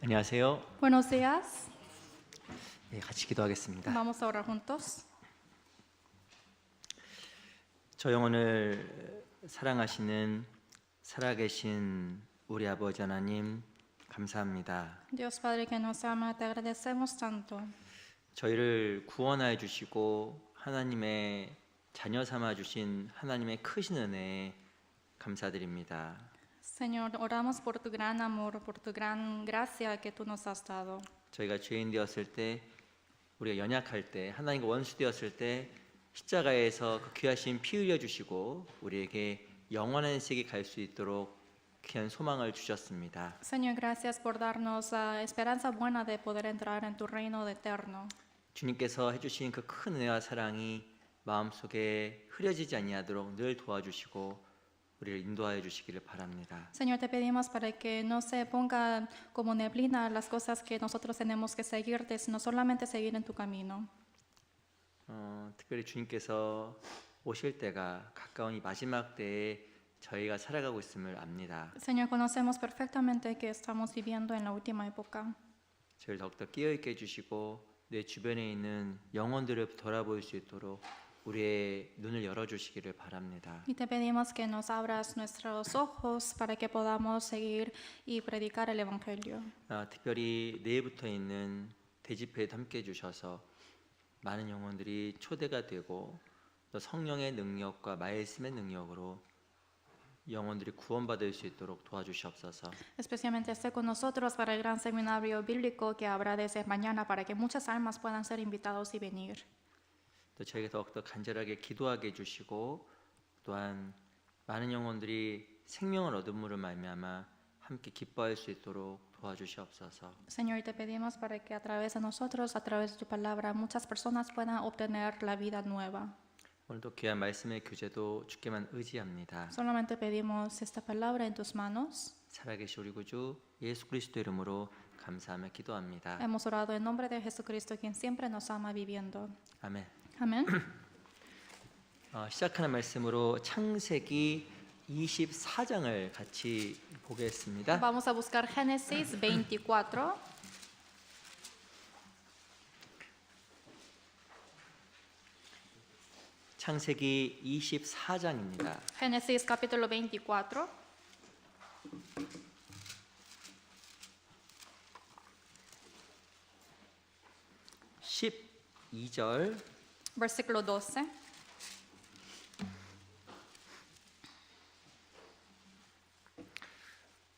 안녕하세요. Buenos días, 네, 같이 기도하겠습니다. vamos a orar juntos. 저 영혼을 사랑하시는 살아계신 우리 아버지 하나님 감사합니다. Dios Padre que nos ama, te agradecemos tanto. 저희를 구원하여 주시고 하나님의 자녀 삼아 주신 하나님의 크신 은혜에 감사드립니다. Señor, oramos por tu gran amor, por tu gran gracia que tú nos has dado. 저희가 죄인 되었을 때, 우리가 연약할 때, 하나님과 원수 되었을 때 십자가에서 그 귀하신 피 흘려 주시고 우리에게 영원한 세계 갈 수 있도록 귀한 소망을 주셨습니다. Señor, gracias por darnos la esperanza buena de poder entrar en tu reino eterno. 주님께서 해주신 그 큰 은혜와 사랑이 마음속에 흐려지지 아니하도록 늘 도와주시고 우리를 인도하여 주시기를 바랍니다. Señor, te pedimos para que no se ponga como neblina las cosas que nosotros tenemos que seguirte, sino solamente seguir en tu camino. 특별히 주님께서 오실 때가 가까운 이 마지막 때에 저희가 살아가고 있음을 압니다. Señor, conocemos perfectamente que estamos viviendo en la última época. 저희를 더욱더 깨어있게 해주시고 내 주변에 있는 영혼들을 돌아볼 수 있도록 우리의 눈을 열어주시기를 바랍니다. Y te pedimos que nos abras nuestros ojos para que podamos seguir y predicar el Evangelio. 특별히 내일부터 있는 대집회에도 함께 해주셔서 많은 영혼들이 초대가 되고 또 성령의 능력과 말씀의 능력으로 영혼들이 구원받을 수 있도록 도와주시옵소서. Especialmente esté con nosotros para el gran seminario bíblico que habrá desde mañana para que muchas almas puedan ser invitados y venir. 또 저희가 더욱더 간절하게 기도하게 해주시고 또한 많은 영혼들이 생명을 얻음으로 말미암아 함께 기뻐할 수 있도록 도와주시옵소서. Señor, te pedimos para que a través de nosotros, a través de tu palabra, muchas personas puedan obtener la vida nueva. 오늘도 귀한 말씀의 교제도 주께만 의지합니다. Solamente pedimos esta palabra en tus manos. 살아계신 우리 구주 예수 그리스도 이름으로 감사하며 기도합니다. Hemos orado en nombre de Jesucristo, quien siempre nos ama viviendo. 아멘. Amén. 시작하는 말씀으로 창세기 24장을 같이 보겠습니다. Vamos a buscar Génesis 24. 창세기 24장입니다. Génesis capítulo 24. (12절) Versículo 12.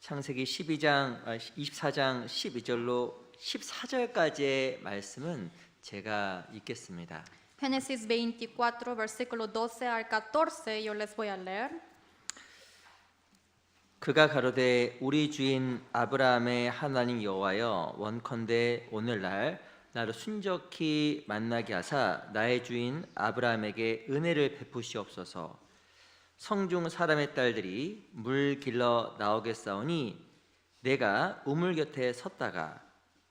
창세기 24장 12절로 14절까지의 말씀은 제가 읽겠습니다. Génesis 24, versículo 12 al 14, yo les voy a leer. 그가 가로되 우리 주인 아브라함의 하나님 여호와여 원컨대 오늘날 나를 순적히 만나게 하사 나의 주인 아브라함에게 은혜를 베푸시옵소서. 성중 사람의 딸들이 물 길러 나오겠사오니 내가 우물 곁에 섰다가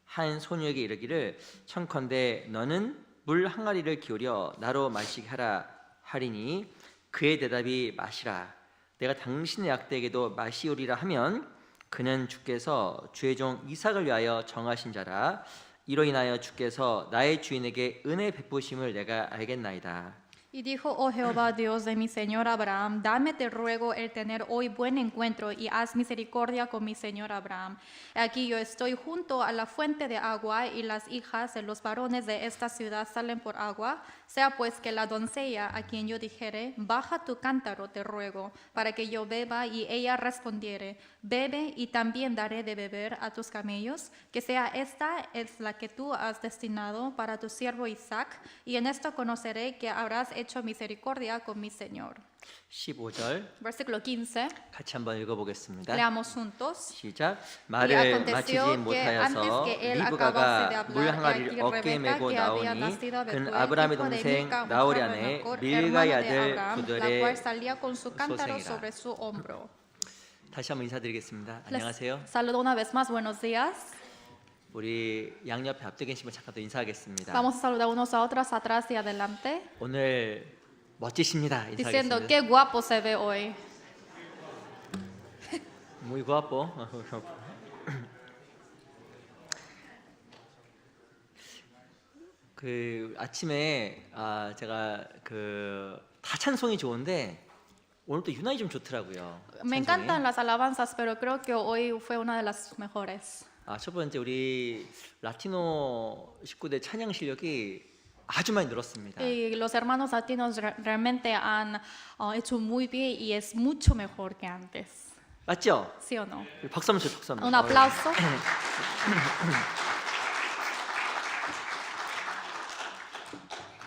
한 소녀에게 이르기를 청컨대 너는 물 항아리를 기울여 나로 마시게 하라 하리니 그의 대답이 마시라. 내가 당신의 약대에게도 마시우리라 하면 그는 주께서 주의 종 이삭을 위하여 정하신 자라. 이로 인하여 주께서 나의 주인에게 은혜 베푸심을 내가 알겠나이다. Y dijo, oh Jehová, Dios de mi señor Abraham, dame te ruego el tener hoy buen encuentro y haz misericordia con mi señor Abraham. Aquí yo estoy junto a la fuente de agua y las hijas de los varones de esta ciudad salen por agua. Sea pues que la doncella a quien yo dijere, baja tu cántaro, te ruego, para que yo beba, y ella respondiere, bebe y también daré de beber a tus camellos, que sea esta es la que tú has destinado para tu siervo Isaac, y en esto conoceré que habrás hecho misericordia con mi Señor. 15절 Versículo 15. 같이 한번 읽어보겠습니다. Leamos juntos. 시작. Y 말을 aconteció 마치지 que antes 못하여서 que él acabase de 리브가가 물 hablar, 항아리를 y aquí 어깨에 Rebeca, 메고 que había 나오니 nacido a 그는 Betuel, 아브라함의 hijo de 동생 Milca, 나홀의 mujer de 아내 Nacor, 밀가의 hermana de 아들 Abraham, la 구들의 cual salía con su cántaro 소생이라. sobre su hombro. 다시 한번 인사드리겠습니다. Les 안녕하세요. saludo una vez más, buenos días. 우리 양옆에 앞에 계신 분 잠깐 더 인사하겠습니다. Vamos a saludar unos a otros atrás y adelante, 오늘 멋지십니다. diciendo 인사하겠습니다. qué guapo se ve hoy. Muy guapo. 그 아침에 제가 그 다 찬송이 좋은데 오늘 또 유난히 좀 좋더라고요. Me 찬송이. encantan las alabanzas, pero creo que hoy fue una de las mejores. 첫 번째 우리 라티노 식구들 찬양 실력이 아주 많이 늘었습니다. Y los hermanos latinos realmente han hecho muy bien y es mucho mejor que antes. 맞죠? ¿Sí o no? 박수 한번 쳐요, 박수 한번. Un aplauso.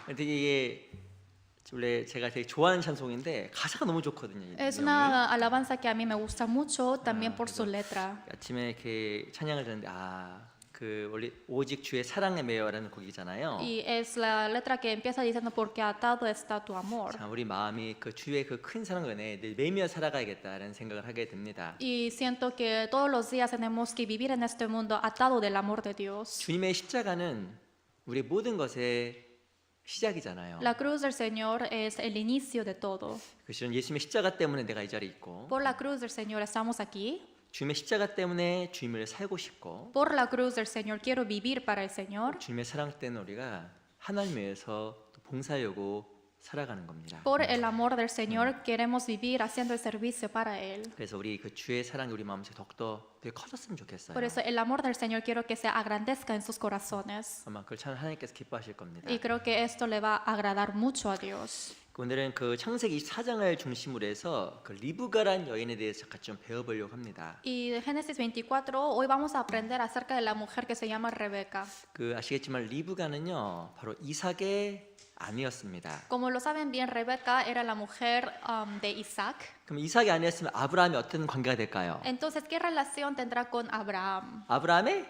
근데 이게 원래 제가 되게 좋아하는 찬송인데 가사가 너무 좋거든요. 이 Es 내용이. una alabanza que a mí me gusta mucho, también por su letra. 아침에 이렇게 찬양을 듣는데 그 원래 오직 주의 사랑에 매여라는 곡이잖아요. Y es la letra que empieza diciendo porque atado está tu amor. 자, 우리 마음이 그 주의 그 큰 사랑 은혜에 늘 매며 살아가야겠다라는 생각을 하게 됩니다. Y siento que todos los días tenemos que vivir en este mundo atado del amor de Dios. 주님의 십자가는 우리 모든 것의 시작이잖아요. La cruz del Señor es el inicio de todo. 그 실은 예수님의 십자가 때문에 내가 이 자리에 있고 Por la cruz del Señor estamos aquí. 주님의 십자가 때문에 주님을 살고 싶고 Por la cruz del Señor quiero vivir para el Señor. 주님의 사랑 때문에 우리가 하나님 위해서 또 봉사하려고 살아가는 겁니다. Por el amor del Señor queremos vivir haciendo el servicio para Él. 그래서 우리 그 주의 사랑이 우리 마음속에 더욱더 되게 커졌으면 좋겠어요. Por eso el amor del Señor quiero que se agrandezca en sus corazones. 아마 그걸 참 하나님께서 기뻐하실 겁니다. Y creo que esto le va a agradar mucho a Dios. 오늘은 그 창세기 24장을 중심으로 해서 그 리브가란 여인에 대해서 잠깐 좀 배워보려고 합니다. Y de Génesis 24, hoy vamos a aprender acerca de la mujer que se llama Rebeca. 그 아시겠지만 리브가는요 바로 이삭의 아내였습니다. Como lo saben bien, Rebeca era la mujer de Isaac. 그럼 이삭이 아내였으면 아브라함이 어떤 관계가 될까요? Entonces, ¿qué relación tendrá con Abraham? 아브라함의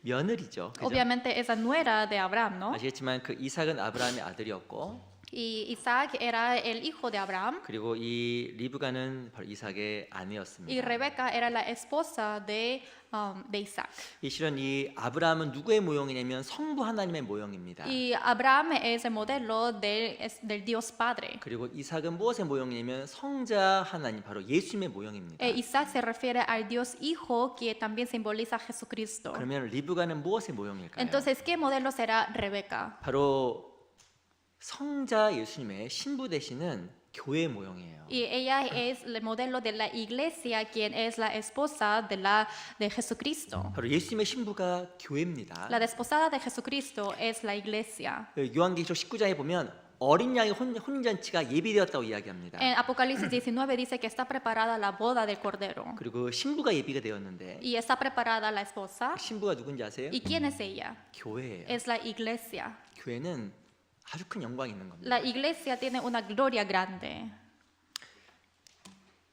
며느리죠. 그죠? Obviamente es la nuera de Abraham, ¿no? 아시겠지만 그 이삭은 아브라함의 아들이었고 Y Isaac era el hijo de Abraham. 그리고 이 리브가는 바로 이삭의 Y 아내였습니다. Rebeca era la esposa de Isaac. 이 실은 이 아브라함은 누구의 모형이냐면 성부 하나님의 모형입니다. Y Abraham es el modelo del Dios Padre. 그리고 이삭은 무엇의 모형이냐면 성자 하나님 바로 예수님의 모형입니다. Isaac se refiere al Dios Hijo que también simboliza a Jesucristo. 그러면 리브가는 무엇의 모형일까요? Entonces, ¿qué modelo será Rebeca? 바로 성자 예수님의 신부 되시는 교회의 모형이에요. Y ella es el modelo de la iglesia, quien es la esposa de Jesucristo. 바로 예수님의 신부가 교회입니다. La desposada de Jesucristo es la iglesia. 요한계시록 19장에 보면 어린 양의 혼인잔치가 예비되었다고 이야기합니다. En Apocalipsis 19 dice que está preparada la boda del Cordero. 그리고 신부가 예비가 되었는데 Y está preparada la esposa. 신부가 누군지 아세요? ¿Y quién es ella? 교회예요. Es la iglesia. 교회는 아주 큰 영광이 있는 겁니다. La iglesia tiene una gloria grande.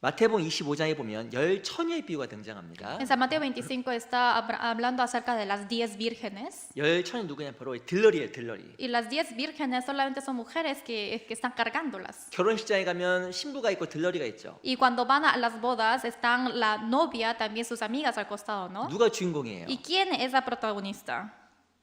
마태복음 25장에 보면 열 처녀의 비유가 등장합니다. En San Mateo 25 está hablando acerca de las 10 vírgenes. 열 처녀 누구냐 바로 들러리예요, 들러리. Y las 10 vírgenes solamente son mujeres que están cargándolas. 결혼식장에 가면 신부가 있고 들러리가 있죠. Y cuando van a las bodas están la novia, también sus amigas al costado, ¿no? 누가 주인공이에요? ¿Y quién es la protagonista?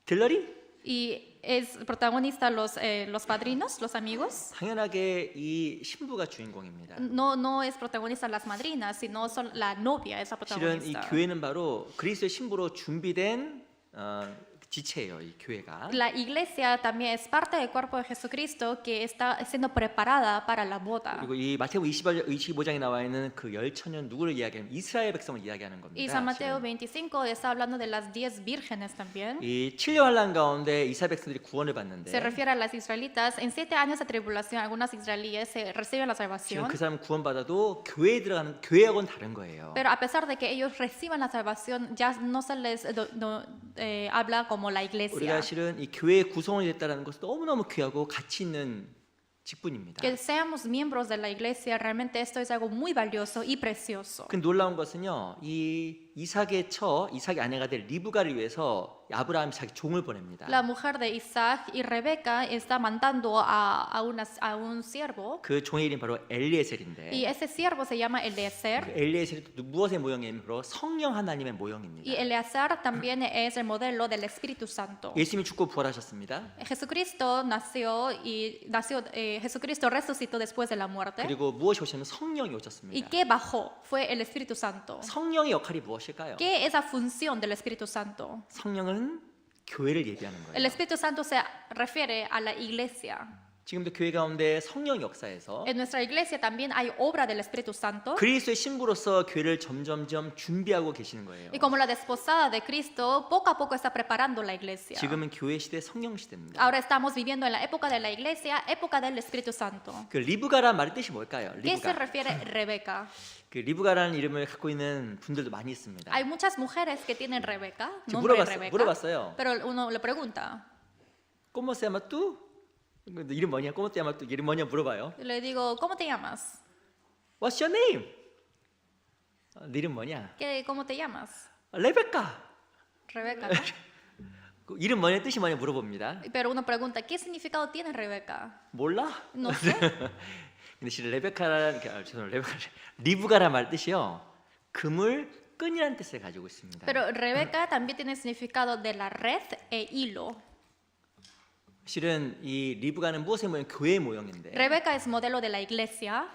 들러리? ¿Y es protagonista los padrinos, los amigos? 당연하게 이 신부가 주인공입니다. No es protagonista las madrinas, sino son la novia es la 실은 이 protagonista. 교회는 바로 그리스도의 신부로 준비된 지체예요, 이 교회가. La iglesia también es parte del cuerpo de Jesucristo que está siendo preparada para la boda. 그리고 이 마태복음 25장에 나와 있는 그 열 처녀 누구를 이야기하면 이스라엘 백성을 이야기하는 겁니다. Y San Mateo 실은. 25 está hablando de las 10 vírgenes también. 이 7년 환란 가운데 이스라엘 백성들이 구원을 Se 받는데 refiere a las israelitas. En 7 años de tribulación, algunas israelíes reciben la 지금 salvación. 그 사람 구원받아도 교회에 들어가는 교회하고는 다른 거예요. Pero a pesar de que ellos reciban la salvación, ya no se les habla como la iglesia. 우리가 실은 이 교회의 구성원이 됐다는 것은 너무너무 귀하고 가치 있는 직분입니다. Que seamos miembros de la iglesia, realmente esto es algo muy valioso y precioso. 그 놀라운 것은요, 이 이삭의 아내가 될 리브가를 위해서 아브라함이 자기 종을 보냅니다. La mujer de Isaac y Rebeca está mandando a un siervo. 그 종의 이름이 바로 엘리에셀인데 Y ese siervo se llama Eliezer. 엘리에셀이 또 무엇의 모형이냐면 바로 성령 하나님의 모형입니다. Y Eleazar también es el modelo del Espíritu Santo. 예수님이 죽고 부활하셨습니다. Jesucristo Jesucristo resucitó después de la muerte. 그리고 무엇이 오셨냐면 성령이 ¿Y 오셨습니다. qué bajó? Fue el Espíritu Santo. 성령의 역할이 무엇일까요? ¿Qué es la función del Espíritu Santo? 성령은 교회를 예비하는 El 거예요. Espíritu Santo se refiere a la iglesia. 지금도 교회 가운데 성령 역사에서 En nuestra iglesia también hay obra del Espíritu Santo. 그리스도의 신부로서 교회를 점점점 준비하고 계시는 거예요. Y como la desposada de Cristo, poco a poco está preparando la iglesia. 지금은 교회 시대 성령 시대입니다. Ahora estamos viviendo en la época de la iglesia, época del Espíritu Santo. 그 리브가란 말의 뜻이 뭘까요? ¿Qué se 리브가. refiere Rebeca? 그 리브가라는 이름을 갖고 있는 분들도 많이 있습니다. Hay muchas mujeres que tienen Rebeca, 지금 nombre Rebeca, 물어봤어요. pero uno le pregunta, ¿Cómo se llama tú? 이름 뭐냐? ¿Cómo te llamas tú? 이름 뭐냐 물어봐요. le digo, ¿cómo te llamas? What's your name? 네 이름 뭐냐? ¿Cómo te llamas? 레베카. Rebeca, ¿no? 그 이름 뭐냐 뜻이 뭐냐 물어봅니다. Pero uno pregunta, ¿qué significado tiene Rebeca? 몰라? No sé. 근데 실은 레베카라는 리브가란 말 뜻이요. 그물 끈이라는 뜻을 가지고 있습니다. Pero Rebeca también tiene significado de la red e hilo. 실은 이 리브가는 무엇의 모형? 교회의 모형인데 Rebeca es modelo de la iglesia,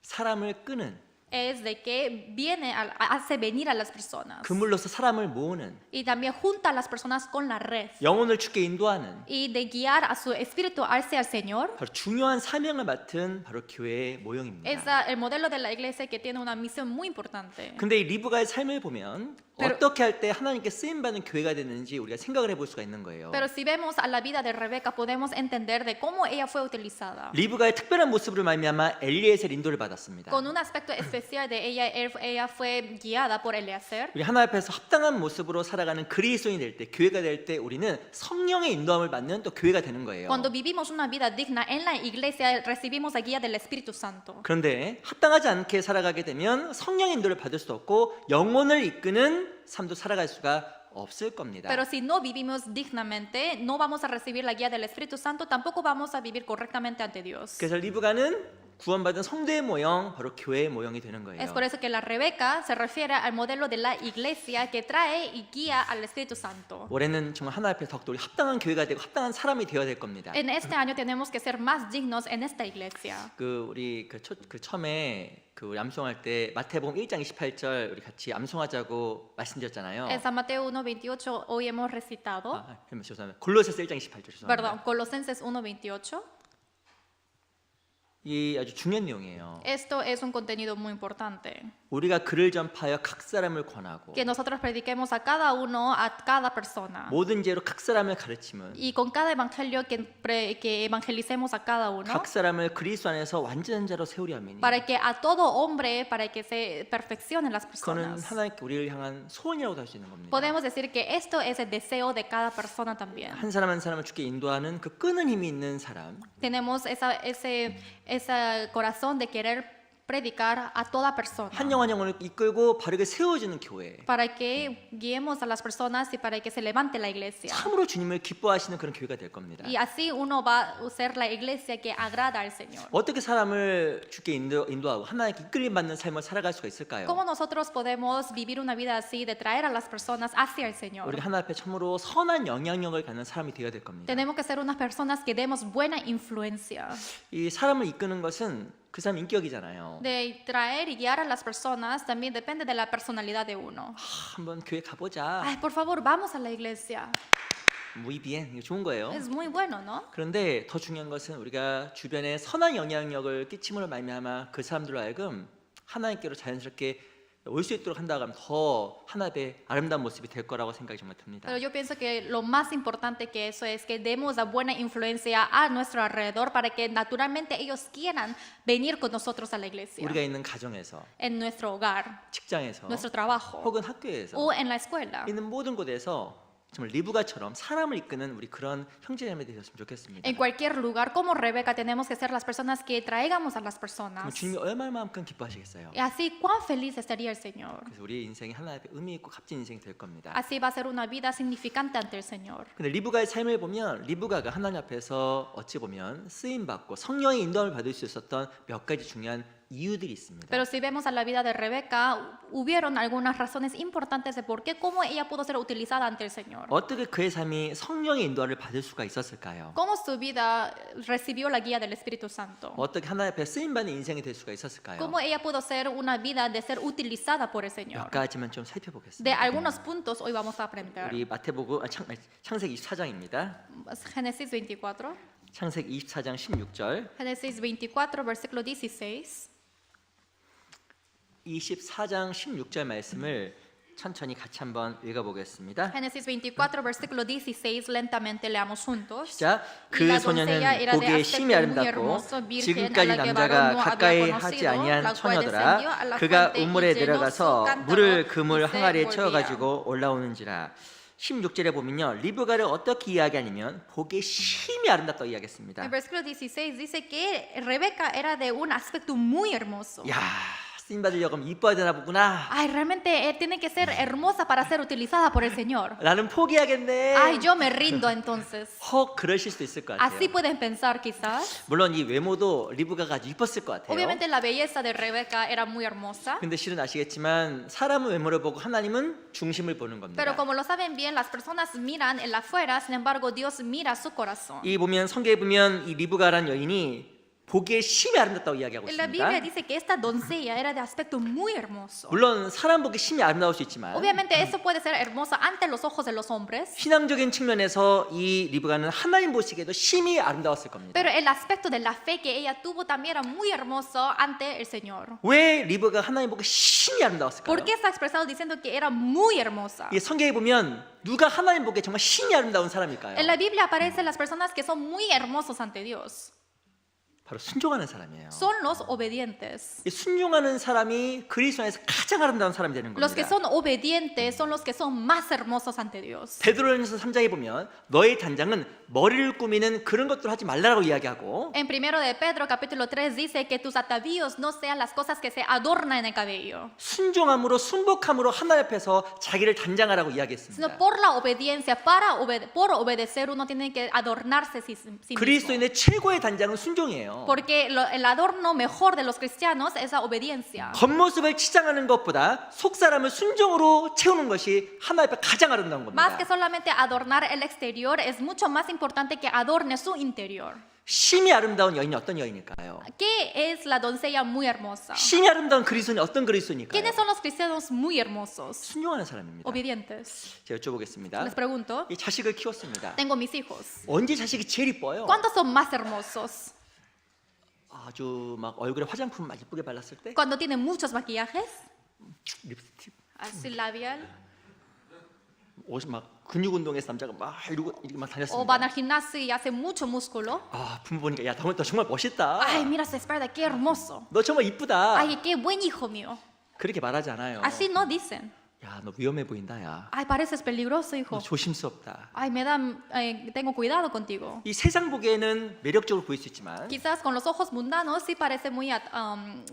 사람을 끄는 es de que viene, hace venir a las personas 그물로서 사람을 모으는 y también junta a las personas con la red 영혼을 주께 인도하는 y de guiar a su espíritu hacia el Señor. 바로 중요한 사명을 맡은 바로 교회의 모형입니다. Es el modelo de la iglesia que tiene una misión muy importante. 근데 이 리브가의 삶을 보면 Pero- 어떻게 할 때 하나님께 쓰임 받는 교회가 됐는지 우리가 생각을 해볼 수가 있는 거예요. Pero si vemos a la vida de Rebeca podemos entender de cómo ella fue utilizada. 리브가의 특별한 모습으로 말미암아 엘리에셀 인도를 받았습니다. Con un aspecto especial de ella fue guiada por Eliezer. 우리 하나님 앞에서 합당한 모습으로 살아가는 그리스도인이 될 때, 교회가 될 때 우리는 성령의 인도함을 받는 또 교회가 되는 거예요. Cuando vivimos una vida digna en la iglesia recibimos la guía del Espíritu Santo. 그런데 합당하지 않게 살아가게 되면 성령의 인도를 받을 수 없고 영혼을 이끄는 삶도 살아갈 수가 없을 겁니다. Pero si no vivimos dignamente, no vamos a recibir la guía del Espíritu Santo, tampoco vamos a vivir correctamente ante Dios. 그래서 리브가는 구원받은 성도의 모형, 바로 교회의 모형이 되는 거예요. Es por eso que la Rebeca se refiere al modelo de la iglesia que trae y guía al Espíritu Santo. 올해는 정말 하나님 앞에 더욱더 우리 합당한 교회가 되고 합당한 사람이 되어야 될 겁니다. En este año tenemos que ser más dignos en esta iglesia. 우리 처음에 우리 암송할 때 마태복음 1장 28절 우리 같이 암송하자고 말씀드렸잖아요. En San Mateo 1:28 hoy hemos recitado, 죄송합니다. 골로새서 1장 28절 죄송합니다. perdón, Colosenses 1:28. 이 아주 중요한 내용이에요. Esto es un contenido muy importante. 우리가 글을 전파하여 각 사람을 권하고 Que nosotros prediquemos a cada uno, a cada persona. 모든 죄로 각 사람을 가르침은 Y con cada evangelio que evangelicemos a cada uno, 각 사람을 그리스도 안에서 완전한 자로 세우려 함이니 para que a todo hombre, para que se perfeccionen las 그거는 personas. 하나님께 우리를 향한 소원이라고 할 수 있는 겁니다. Podemos decir que esto es el deseo de cada persona también. 한 사람 한 사람을 주께 인도하는 그 끄는 힘이 있는 사람, Tenemos ese corazón de querer predicar a toda persona. 한 영혼 영혼을 이끌고 바르게 세워주는 교회, Para que guiemos a las personas y para que se levante la iglesia. 참으로 주님을 기뻐하시는 그런 교회가 될 겁니다. Y así uno va a ser la iglesia que agrada al Señor. 어떻게 사람을 주께 인도하고 하나님께 이끌림 받는 삶을 살아갈 수가 있을까요? ¿Cómo nosotros podemos vivir una vida así de traer a las personas hacia el Señor? 우리가 하나님 앞에 참으로 선한 영향력을 갖는 사람이 되어야 될 겁니다. Tenemos que ser unas personas que demos buena influencia. 이 사람을 이끄는 것은 그 사람 인격이잖아요. De traer y guiar a las personas también depende de la personalidad de uno. 한번 교회 가보자. Ay, por favor, vamos a la iglesia. muy bien, 이거 좋은 거예요. Es muy bueno, ¿no? 그런데 더 중요한 것은 우리가 주변에 선한 영향력을 끼침으로 말미암아 그 사람들로 하여금 하나님께로 자연스럽게 올 수 있도록 한다고 하면 더 하나님의 아름다운 모습이 될 거라고 생각이 정말 듭니다. Pero yo pienso que lo más importante que eso es que demos la buena influencia a nuestro alrededor para que naturalmente ellos quieran venir con nosotros a la iglesia. 우리가 있는 가정에서, En nuestro hogar, 직장에서, nuestro trabajo 혹은 학교에서 o en la escuela. 있는 모든 곳에서 정말 리브가처럼 사람을 이끄는 우리 그런 형제자매들이 되었으면 좋겠습니다. En cualquier lugar, como Rebeca, tenemos que ser las personas que traigamos a las 그럼 personas. 주님이 얼마만큼 기뻐하시겠어요? Y así, cuán feliz estaría el Señor. 그래서 우리 인생이 하나님 앞에 의미 있고 값진 인생이 될 겁니다. Así va a ser una vida significante ante el Señor. 근데 리브가의 삶을 보면 리브가가 하나님 앞에서 어찌 보면 쓰임 받고 성령의 인도함을 받을 수 있었던 몇 가지 중요한 이유들이 있습니다. Pero si vemos a la vida de Rebeca, hubieron algunas razones importantes de por qué, cómo ella pudo ser utilizada ante el Señor. 어떻게 그의 삶이 성령의 인도를 받을 수가 있었을까요? Cómo su vida recibió la guía del Espíritu Santo. 어떻게 하나님 앞에 쓰임받는 인생이 될 수가 있었을까요? Cómo ella pudo ser una vida de ser utilizada por el Señor. 몇 가지만 좀 De 살펴보겠습니다. algunos puntos hoy vamos a aprender. 우리 마태복음 창세기 24장입니다. Génesis 24. 창세기 24장 16절. Génesis 24, versículo 16. 24장 16절 말씀을 천천히 같이 한번 읽어보겠습니다. Génesis 24, versículo 16, lentamente leamos juntos. 시작. Y 그 la 소년은 doncella era de 보기에 aspecto 심히 muy 아름답고 hermoso, virgen, a 지금까지 la que 남자가 varón no había 가까이 하지 conocido, 아니한 la cual descendió 처녀들아 a la 그가 fuente y 우물에 llenó 내려가서 su cántaro 물을 그물 y se 항아리에 volvía. 채워가지고 올라오는지라. 16절에 보면요 리브가를 어떻게 이야기하냐면 보기에 심히 아름답다고 이야기했습니다. En versículo 16 dice que Rebeca era de un aspecto muy hermoso. 야 쓰임 받으려고 하면 이뻐야 되나 보구나. Ay, realmente tiene que ser hermosa para ser utilizada por el Señor. 나는 포기하겠네. Ay, yo me rindo entonces. 혹 그러실 수도 있을 것 같아요. Así pueden pensar quizás. 물론 이 외모도 리브가가 아주 이뻤을 것 같아요. Obviamente la belleza de Rebeca era muy hermosa. 근데 실은 아시겠지만 사람은 외모를 보고 하나님은 중심을 보는 겁니다. Pero como lo saben bien, las personas miran el afuera, sin embargo Dios mira su corazón. 이 보면 성경에 보면 이 리브가라는 여인이 보기에 심히 아름답다고 이야기하고 En la 있습니다. Biblia dice que esta doncella era de aspecto muy hermoso. 물론 사람 보기 심히 아름다울 수 있지만 Obviamente eso puede ser hermosa ante los ojos de los hombres, 신앙적인 측면에서 이 리브가는 하나님 보시기에도 심히 아름다웠을 겁니다. pero el aspecto de la fe que ella tuvo también era muy hermoso ante el Señor. 왜 리브가 하나님 보기 심히 아름다웠을까요? ¿Por qué está expresado diciendo que era muy hermosa? 이 성경에 보면 누가 하나님 보기에 정말 심히 아름다운 사람일까요? En la Biblia aparecen las personas que son muy hermosos ante Dios. 바로 순종하는 사람이에요. Son los obedientes. 이 순종하는 사람이 그리스도 안에서 가장 아름다운 사람이 되는 Los que 겁니다. son obedientes son los que son más hermosos ante Dios. 베드로전서 3장에 보면 너의 단장은 머리를 꾸미는 그런 것들 하지 말라고 이야기하고 En 1 de Pedro capítulo 3 dice que tus atavíos no sean las cosas que se adornan en el cabello, 순종함으로 순복함으로 하나님 앞에서 자기를 단장하라고 sino 이야기했습니다. por la obediencia, por obedecer uno tiene que adornarse sí mismo. 그리스도인의 최고의 단장은 순종이에요. Porque el adorno mejor de los cristianos es la obediencia. 겉모습을 치장하는 것보다 속 사람을 순종으로 채우는 것이 하나님 앞에 가장 아름다운 Más que 겁니다. solamente adornar el exterior, es mucho más importante que adorne su interior. 심히 아름다운 여인이 어떤 여인일까요? ¿Qué es la doncella muy hermosa? 심히 아름다운 그리스도인이 어떤 ¿Quiénes 그리스도인일까요? son los cristianos muy hermosos? 순종하는 사람입니다. Obedientes. 제가 여쭤보겠습니다. Les pregunto, 이 자식을 키웠습니다. tengo mis hijos. 언제 자식이 제일 이뻐요? ¿Cuántos son más hermosos? 아주 막 얼굴에 화장품 막 예쁘게 발랐을 때, ¿Cuando tienen muchos maquillajes? 립스틱, Así labial. 옷이 막 근육 운동해서 남자가 막 이러고 막 O van 다녔습니다. al gimnasio y hacen mucho músculo. 아 부모 보니까 야, 너 정말 멋있다. Ay, mira su espalda, qué hermoso. 너 정말 이쁘다. Ay, qué buen hijo mío. 그렇게 말하지 않아요. Así no dicen. 야, 너 위험해 보인다, 야. Ay, pareces peligroso, 너 hijo. 조심스럽다. Ay, tengo cuidado contigo. 이 세상 보기에는 매력적으로 보일 수 있지만 Quizás con los ojos mundanos sí parece muy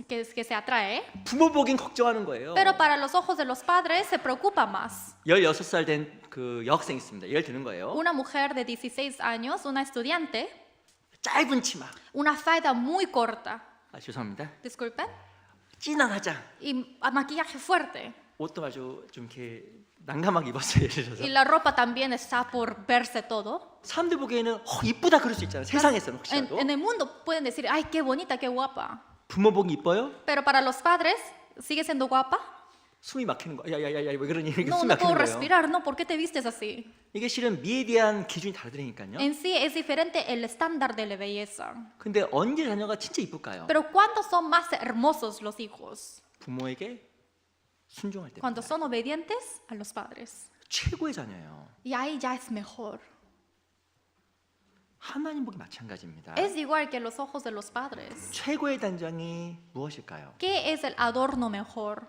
que se atrae, 부모 보긴 걱정하는 거예요. pero para los ojos de los padres se preocupa más. 16살 된 그 여학생 있습니다. 예를 드는 거예요. Una mujer de 16 años, una estudiante, 짧은 치마. una falda muy corta, 아, 죄송합니다. disculpen, 진한 화장. y maquillaje fuerte. 옷도 아주 좀 이렇게 난감하게 입었어요. 예를 들어서. Y la ropa también está por verse todo. 사람들 보기에는 이쁘다 그럴 수 있잖아요. 세상에서는 혹시라도. En el mundo pueden decir, ay, qué bonita, qué guapa. 부모 보기 이뻐요? Pero para los padres, ¿sigue siendo guapa? 숨이 막히는 거. 야야야야 왜 그러니? 이렇게 No, 숨이 no puedo 막히는 거예요. respirar, no, ¿por qué te vistes así? 이게 실은 미에 대한 기준이 다르다니까요. En sí es diferente el estándar de la belleza. 근데 언제 자녀가 진짜 이쁠까요? Pero ¿cuándo son más hermosos los hijos? 부모에게 순종할 때. Cuando son obedientes a los padres. 최고의 자녀예요. Y ahí ya es mejor. 하나님 보기 마찬가지입니다. Es igual que los ojos de los padres. 최고의 단장이 무엇일까요? ¿Qué es el adorno mejor?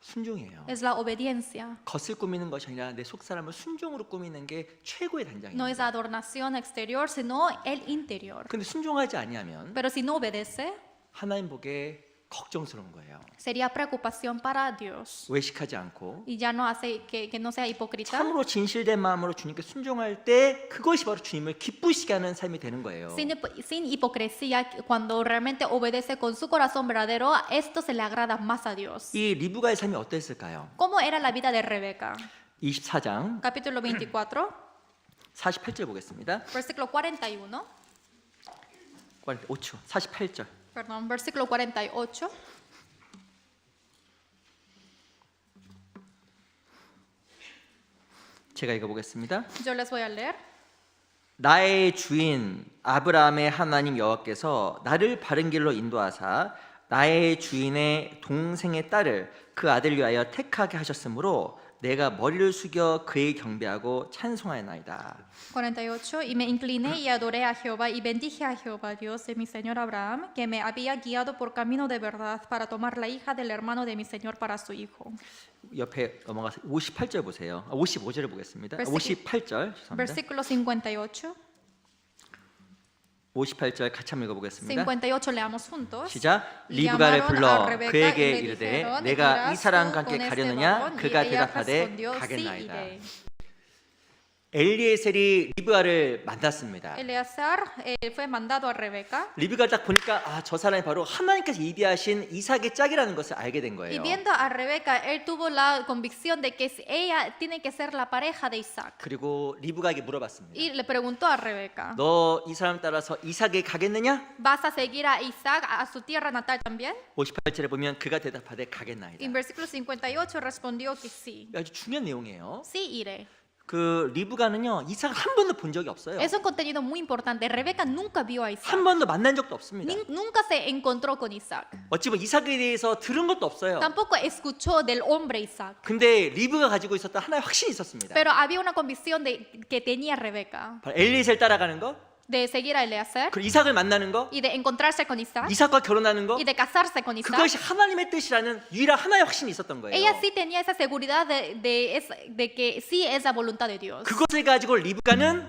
순종이에요. Es la obediencia. 겉을 꾸미는 것이 아니라 내 속 사람을 순종으로 꾸미는 게 최고의 No es 단장입니다. adornación exterior, sino el interior. 근데 순종하지 아니하면 Pero si no obedece, 하나님 보기에 걱정스러운 거예요. Sería preocupación para Dios. 외식하지 않고 Y ya no hace que no sea hipócrita. 참으로 진실된 마음으로 주님께 순종할 때 그것이 바로 주님을 기쁘시게 하는 삶이 되는 거예요. Sin hipocresía, cuando realmente obedece con su corazón verdadero, esto se le agrada más a Dios. 이 리브가의 삶이 어땠을까요? ¿Cómo era la vida de Rebeca? 24장 Capítulo 24, 48절 보겠습니다. versículo 41. 45초, 48절. Perdón, versículo 48. 제가 읽어보겠습니다. Yo les voy a leer. 나의 주인 아브라함의 하나님 여호와께서 나를 바른 길로 인도하사 나의 주인의 동생의 딸을 그 아들 위하여 택하게 하셨으므로 내가 머리를 숙여 그의 경배하고 찬송하였나이다. 48. Y me incliné y adoré a Jehová y bendije a Jehová, Dios de mi señor Abraham, que me había guiado por camino de verdad para tomar la hija del hermano de mi señor para su hijo. 옆에 넘어가서 58절 보세요. 55절을 보겠습니다. Versículo- 58절 죄송합니다. Versículo 58. 58절 같이 한번 읽어보겠습니다. 58 leamos juntos. 시작. Y 리브가를 llamaron a 불러 Rebeca 그에게 y le 이르되 dijeron, 내가 이 ¿irás 사람과 tú 함께 con este 가려느냐? varón? Y 그가 ella 대답하되 respondió, sí, 가겠나이다. iré. 엘리에셀이 리브가를 만났습니다. Eleazar fue mandado a Rebeca. 리브가를 딱 보니까 저 사람이 바로 하나님께서 예비하신 이삭의 짝이라는 것을 알게 된 Y 거예요. viendo a Rebeca, él tuvo la convicción de que ella tiene que ser la pareja de Isaac. 그리고 리브가에게 물어봤습니다. Y le preguntó a Rebeca, 너 이 사람 따라서 이삭에 가겠느냐? ¿vas a seguir a Isaac a su tierra natal también? 58절에 보면 그가 대답하되 Y 가겠나이다. en versículo 58 respondió que sí. 아주 중요한 내용이에요. Sí, iré. 그 리브가는요 이삭을 한 번도 본 적이 없어요. Es un contenido muy importante. Rebeca nunca vio a Isaac. 한 번도 만난 적도 없습니다. Nunca se encontró con Isaac. 어찌 보면 이삭에 대해서 들은 것도 없어요. Tampoco escuchó del hombre Isaac. 근데 리브가 가지고 있었던 하나의 확신이 있었습니다. Pero había una convicción que tenía Rebeca 바로 엘리에셀 따라가는 거, de seguir a Eleazar 그리고 이삭을 만나는 거, y de encontrarse con Isaac 이삭과 결혼하는 거, y de casarse con Isaac. 그것이 하나님의 뜻이라는 유일한 하나의 확신이 있었던 거예요. Ella sí tenía esa seguridad de que sí es la voluntad de Dios. 그것을 가지고 리브가는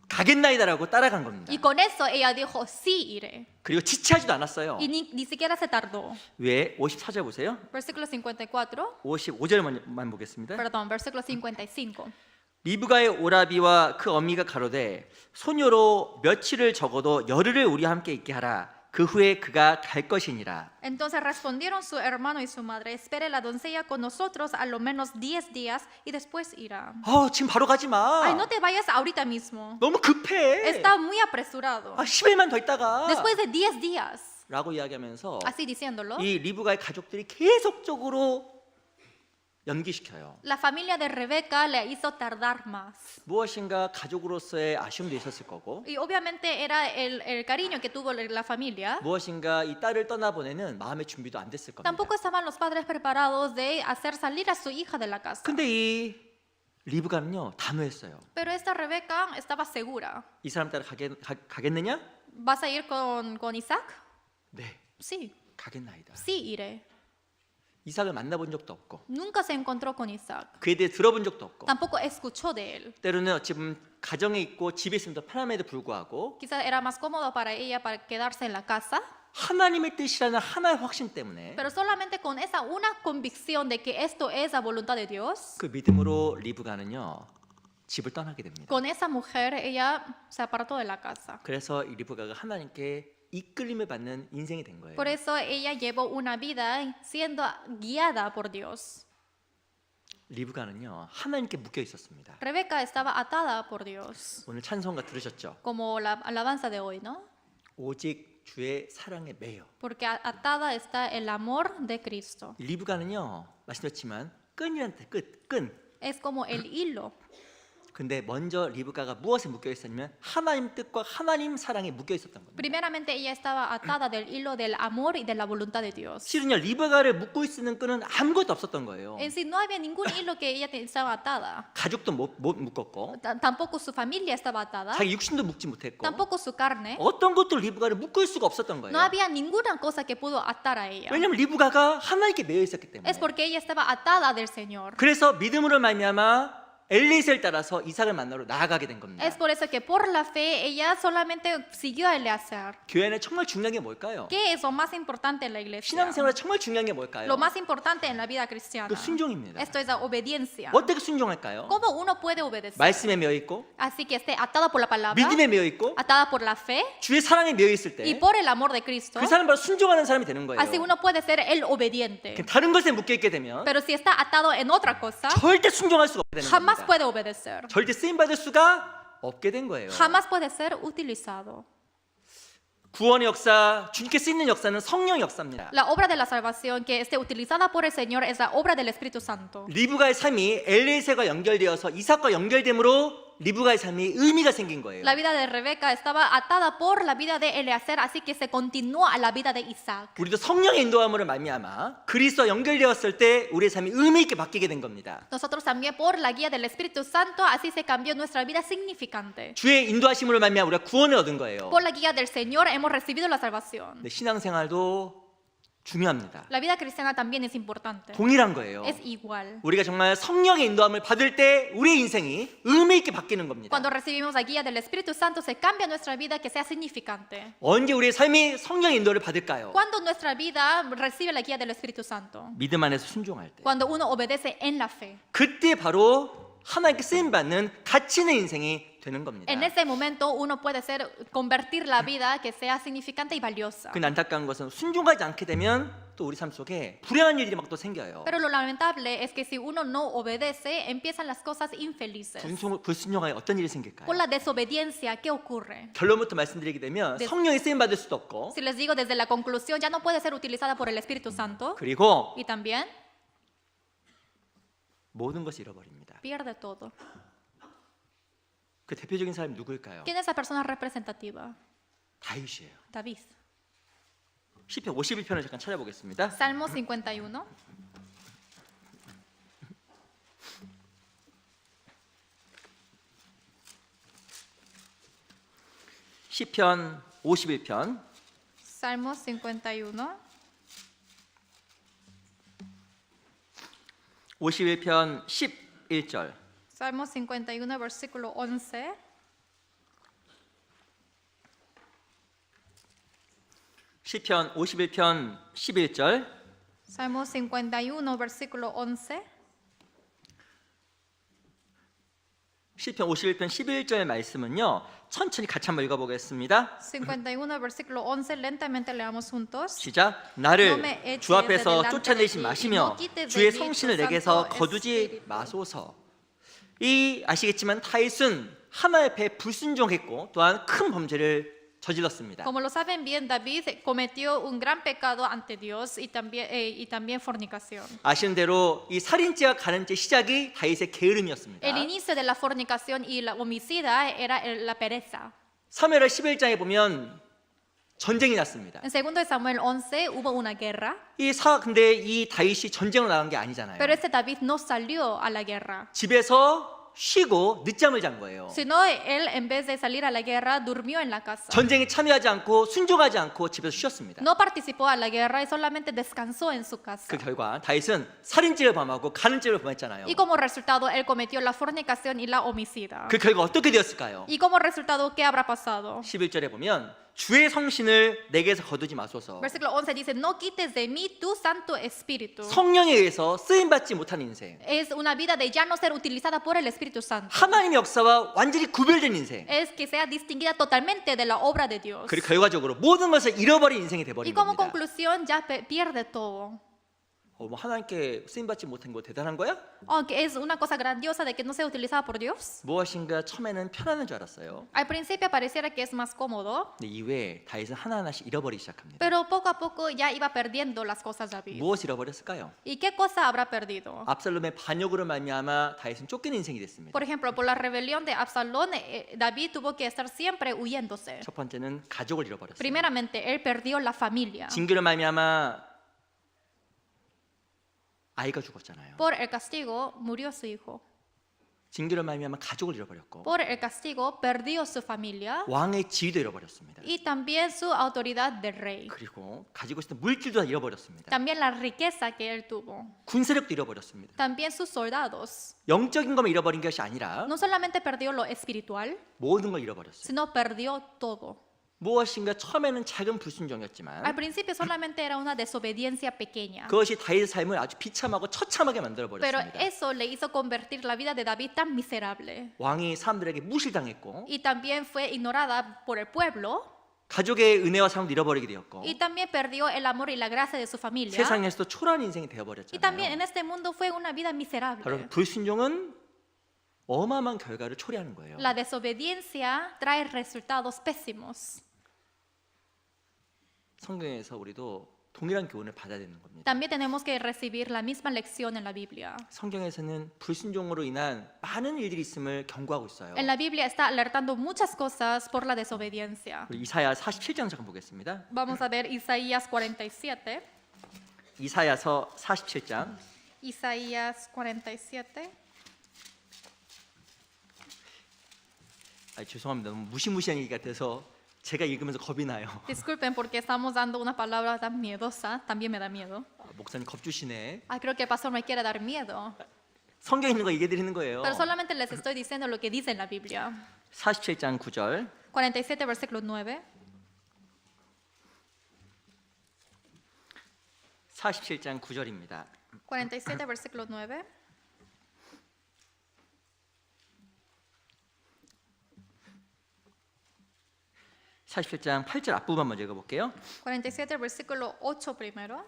가겠나이다라고 따라간 겁니다. Y con eso ella dijo, sí iré. 그리고 지체하지도 않았어요. Y ni siquiera se tardó. 왜? 54절 보세요. Versículo 54, 55절만 보겠습니다. perdón, versículo 55. 리브가의 오라비와 그 어미가 가로되 소녀로 며칠을 적어도 열흘을 우리와 함께 있게 하라. 그 후에 그가 갈 것이니라. Entonces respondieron su hermano y su madre, espere la doncella con nosotros a lo menos 10 días y después irá. 지금 바로 가지 마. Ay, no te vayas ahorita mismo. 너무 급해. Está muy apresurado. 10일만 더 있다가 Después de 10 días, 라고 이야기하면서 así diciéndolo, 이 리브가의 가족들이 계속적으로 연기시켜요. la familia de Rebeca le hizo tardar más. 무엇인가 가족으로서의 아쉬움도 있었을 거고 Y obviamente era el cariño que tuvo la familia. 무엇인가 이 딸을 떠나보내는 마음의 준비도 안 됐을 겁니다. Tampoco estaban los padres preparados de hacer salir a su hija de la casa. 근데 이 리브가는요 단호했어요. Pero esta Rebeca estaba segura. 이 사람 따라 가겠느냐? ¿Vas a ir con Isaac? 네, Sí, 가겠나이다. sí iré. 이삭을 만나본 적도 없고 Nunca se encontró con Isaac. 그에 대해 들어본 적도 없고 Tampoco escuchó de él. 때로는 어찌 보면 가정에 있고 집에 있으면 더 편함에도 불구하고 Quizás era más cómodo para ella para quedarse en la casa, 하나님의 뜻이라는 하나의 확신 때문에 pero solamente con esa una convicción de que esto es la voluntad de Dios, 그 믿음으로 리브가는요 집을 떠나게 됩니다. con esa mujer ella se apartó de la casa. 그래서 이 리브가가 하나님께 이끌림을 받는 인생이 된 거예요. Por eso ella llevó una vida siendo guiada por Dios. 리브가는요 하나님께 묶여 있었습니다. Rebeca estaba atada por Dios, 오늘 찬송가 들으셨죠? como la alabanza de hoy, ¿no? 오직 주의 사랑에 매여. Porque atada está el amor de Cristo. 이 리브가는요 말씀드렸지만 끈이란 끈. Es como el hilo. 근데 먼저 리브가가 무엇에 묶여 있었냐면 하나님 뜻과 하나님 사랑에 묶여 있었던 겁니다. Primeramente ella estaba atada del hilo del amor y de la voluntad de Dios. 실은요 리브가를 묶고 있는 끈은 아무것도 없었던 거예요. En sí no había ningún hilo que ella estaba atada. 가족도 못 묶었고 Tampoco su familia estaba atada. 자기 육신도 묶지 못했고 Tampoco su carne. 어떤 것도 리브가를 묶을 수가 없었던 거예요. No había ninguna cosa que pudo atar a ella. 왜냐하면 리브가가 하나님께 매여 있었기 때문에. Es porque ella estaba atada del Señor. 그래서 믿음으로 말미암아 엘리에셀을 따라서 이삭을 만나러 나아가게 된 겁니다. Es por eso que por la fe ella solamente siguió a Eleazar. 교회 안에 정말 중요한 게 뭘까요? ¿Qué es lo más importante en la iglesia? 신앙생활에 정말 중요한 게 뭘까요? Lo más importante en la vida cristiana. 그 순종입니다. Esto es la obediencia. 어떻게 순종할까요? ¿Cómo uno puede obedecer? 말씀에 매여 있고 Así que esté atada por la palabra, 믿음에 매여 있고 atada por la fe 주의 사랑에 매여 있을 y 때 por el amor de Cristo. 그 사람 바로 순종하는 사람이 되는 거예요. Así uno puede ser el obediente. 다른 것에 묶여 있게 되면 Pero si está atado en otra cosa, 절대 순종할 수가 없게 되는 jamás 겁니다. puede obedecer. 절대 쓰임 받을 수가 없게 된 거예요. Jamás puede ser utilizado. 구원의 역사, 주님께 쓰이는 역사는 성령의 역사입니다. La obra de la salvación que esté utilizada por el Señor es la obra del Espíritu Santo. 리브가의 삶이 엘리에셀과 연결되어서 이삭과 연결됨으로 리브가의 삶이 의미가 생긴 거예요. La vida de Rebeca estaba atada por la vida de Eleazar, así que se continúa a la vida de Isaac. 우리도 성령의 인도함으로 말미암아 그리스도와 연결되었을 때 우리의 삶이 의미 있게 바뀌게 된 겁니다. Nosotros también por la guía del Espíritu Santo, así se cambió nuestra vida significante. 주의 인도하심으로 말미암아 우리가 구원을 얻은 거예요. Por la guía del Señor hemos recibido la salvación. 근데 신앙생활도 중요합니다. La vida cristiana también es importante. 동일한 거예요. Es igual. 우리가 정말 성령의 인도함을 받을 때 우리의 인생이 의미 있게 바뀌는 겁니다. Cuando recibimos la guía del Espíritu Santo, se cambia nuestra vida que sea significante. 언제 우리의 삶이 성령의 인도를 받을까요? Cuando nuestra vida recibe la guía del Espíritu Santo. 믿음 안에서 순종할 때. Cuando uno obedece en la fe. 그때 바로 하나님께 쓰임 받는 가치 있는 인생이 되는 겁니다. En ese momento uno puede convertir la vida que sea significante y valiosa. 그 안타까운 것은 순종하지 않게 되면 또 우리 삶 속에 불행한 일이 막 또 생겨요. Pero lo lamentable es que si uno no obedece, empiezan las cosas infelices. 불순종하게 어떤 일이 생길까요? Por la desobediencia, ¿qué ocurre? 결론부터 말씀드리게 되면 성령의 쓰임 받을 수도 없고 Si les digo desde la conclusión, ya no puede ser utilizada por el Espíritu Santo. 그리고 Y también 모든 것을 잃어버립니다. pierde todo. 그 대표적인 사람이 누구일까요? ¿Quién es esa persona representativa? 다윗이에요. David. 시편 51편을 잠깐 찾아보겠습니다. Salmo 51. 시편 51편 Salmo 51. 51편 11절 Salmo 51, versículo 11. 시편 51편 11절 Salmo 51, versículo 11. 시편 51편 11절 말씀은요. 천천히 같이 한번 읽어보겠습니다. 51, versículo 11. Lentamente leamos juntos. 시작. No 나를 me eches 주 앞에서 delante 쫓아내지 de ti, 마시며 y no quites 주의 de mí tu 성신을 santo 내게서 거두지 espíritu. 마소서. 이 아시겠지만 다윗은 하나님 앞에 불순종했고 또한 큰 범죄를 저질렀습니다. Como lo saben bien, David cometió un gran pecado ante Dios y también fornicación. 아시는 대로 이 살인죄와 가늠죄 시작이 다윗의 게으름이었습니다. El inicio de la fornicación y la homicida era la pereza. 사무엘하 11장에 보면 전쟁이 났습니다. En 2 Samuel 11 hubo una guerra, 근데 이 다윗이 전쟁으로 나간 게 아니잖아요. pero este David no salió a la guerra, 집에서 쉬고 늦잠을 잔 거예요. sino él en vez de salir a la guerra durmió en la casa. 전쟁에 참여하지 않고 순종하지 않고 집에서 쉬었습니다. No participó a la guerra y solamente descansó en su casa. 그 결과 다윗은 살인죄를 범하고 가늠죄를 범했잖아요. Y como resultado él cometió la fornicación y la homicida. 그 결과 어떻게 되었을까요? Y como resultado, ¿qué habrá pasado? 11절에 보면 주의 성신을 내게서 거두지 마소서. Versículo 11 dice, no quites de mí tu Santo Espíritu. 성령에 의해서 쓰임받지 못한 인생. Es una vida de ya no ser utilizada por el Espíritu Santo. 하나님의 역사와 완전히 구별된 인생. Es que sea distinguida totalmente de la obra de Dios. 그리고 결과적으로 모든 것을 잃어버린 인생이 Y 돼버린 como 겁니다. conclusión ya pierde todo. 뭐 하나님께 쓰임받지 못한 거 대단한 거야? Aunque es una cosa grandiosa de que no sea utilizada por Dios. 무엇인가 처음에는 편안한 줄 알았어요. Al principio pareciera que es más cómodo, 근데 이후에 다윗은 하나하나씩 잃어버리기 시작합니다. pero poco a poco ya iba perdiendo las cosas David. 무엇을 잃어버렸을까요? ¿Y qué cosa habrá perdido? 압살롬의 반역으로 말미암아 다윗은 쫓기는 인생이 됐습니다. Por ejemplo, por la rebelión de Absalón, David tuvo que estar siempre huyéndose. 첫 번째는 가족을 잃어버렸어요. Primeramente, él perdió la familia. 징계로 말미암아 아이가 죽었잖아요. Por el castigo murió su hijo. 징계로 말미암아 가족을 잃어버렸고 Por el castigo perdió su familia 왕의 지위도 잃어버렸습니다. y también su autoridad de rey. 그리고 가지고 있었던 물질도 다 잃어버렸습니다. También la riqueza que él tuvo. 군세력도 잃어버렸습니다. También sus soldados. 영적인 것만 잃어버린 것이 아니라 No solamente perdió lo espiritual, 모든 걸 잃어버렸어요. sino perdió todo. 무엇인가 처음에는 작은 Al 불순종이었지만 principio solamente era una desobediencia pequeña, 그것이 다윗의 삶을 아주 비참하고 처참하게 만들어 pero 버렸습니다. eso le hizo convertir la vida de David tan miserable. 왕이 사람들에게 무실당했고 Y también fue ignorada por el pueblo 가족의 은혜와 사랑도 잃어버리게 되었고 y también perdió el amor y la gracia de su familia. 세상에서도 초라한 인생이 Y también 되어버렸잖아요. en este mundo fue una vida 바로 miserable. 불순종은 어마어마한 결과를 초래하는 거예요. La desobediencia trae resultados pésimos. 성경에서 우리도 동일한 교훈을 받아야 되는 겁니다. También tenemos que recibir la misma lección en la Biblia. 성경에서는 불순종으로 인한 많은 일들이 있음을 경고하고 있어요. En la Biblia está alertando muchas cosas por la desobediencia. 우리 이사야 47장 잠깐 보겠습니다. Vamos a ver Isaías 47. 이사야서 47장 Isaías 47. 죄송합니다. 너무 무시무시한 얘기 같아서 제가 읽으면서 겁이 나요. Disculpen porque estamos dando una palabra tan miedosa, también me da miedo. 목사님 겁주시네. Creo que el pastor me quiere dar miedo. 성경에 있는 거 얘기해 드리는 거예요. Pero solamente les estoy diciendo lo que dice en la Biblia. 47장 9절 47, versículo 9. 47장 9절입니다. 47, versículo 9. 사십칠 장 8절 앞부분만 먼저 읽어볼게요. 47, versículo 8 primero.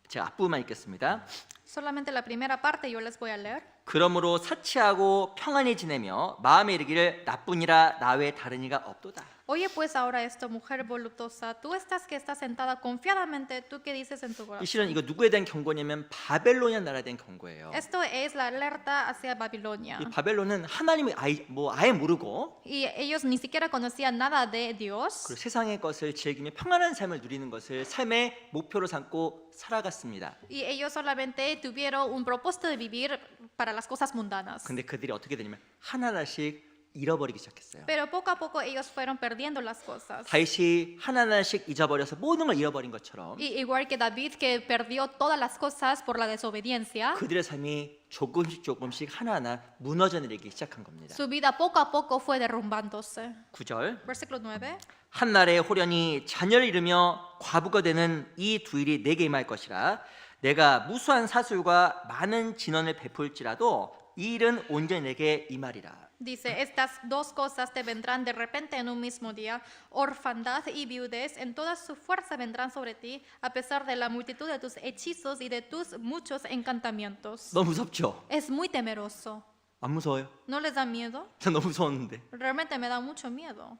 제가 앞부분만 읽겠습니다. Solamente la primera parte yo les voy a leer. 그러므로 사치하고 평안히 지내며 마음에 이르기를 나뿐이라 나 외에 다른 이가 없도다. Oye pues ahora esto, mujer voluptuosa, tú estás que estás sentada confiadamente, tú que dices en tu 이 corazón. 실은 이거 누구에 대한 경고냐면 바벨로니아 나라에 대한 경고예요. Esto es la alerta hacia Babilonia. 이 바벨론은 하나님을 아예 모르고 Y ellos ni siquiera conocían nada de Dios. 그리고 세상의 것을 즐기며 평안한 삶을 누리는 것을 삶의 목표로 삼고 살아갔습니다. Y ellos solamente tuvieron un propósito de vivir para las cosas mundanas. 근데 그들이 어떻게 되냐면 하나하나씩 잃어버리기 시작했어요. Pero poco a poco ellos fueron perdiendo las cosas. 다윗이 하나하나씩 잊어버려서 모든 걸 잃어버린 것처럼 Y igual que David que perdió todas las cosas por la desobediencia, 그들의 삶이 조금씩 하나하나 무너져 내리기 시작한 겁니다. su vida poco a poco fue derrumbándose. 9절 Versículo 9. 한날에 호련히 자녀를 잃으며 과부가 되는 이 두 일이 내게 임할 것이라 내가 무수한 사술과 많은 진언을 베풀지라도 이 일은 온전히 내게 임하리라. Dice, estas dos cosas te vendrán de repente en un mismo día, orfandad y viudez, en toda su fuerza vendrán sobre ti, a pesar de la multitud de tus hechizos y de tus muchos encantamientos. 너무 무섭죠? Es muy temeroso. 안 무서워요? ¿No les da miedo? 전 너무 무서웠는데. Realmente me da mucho miedo.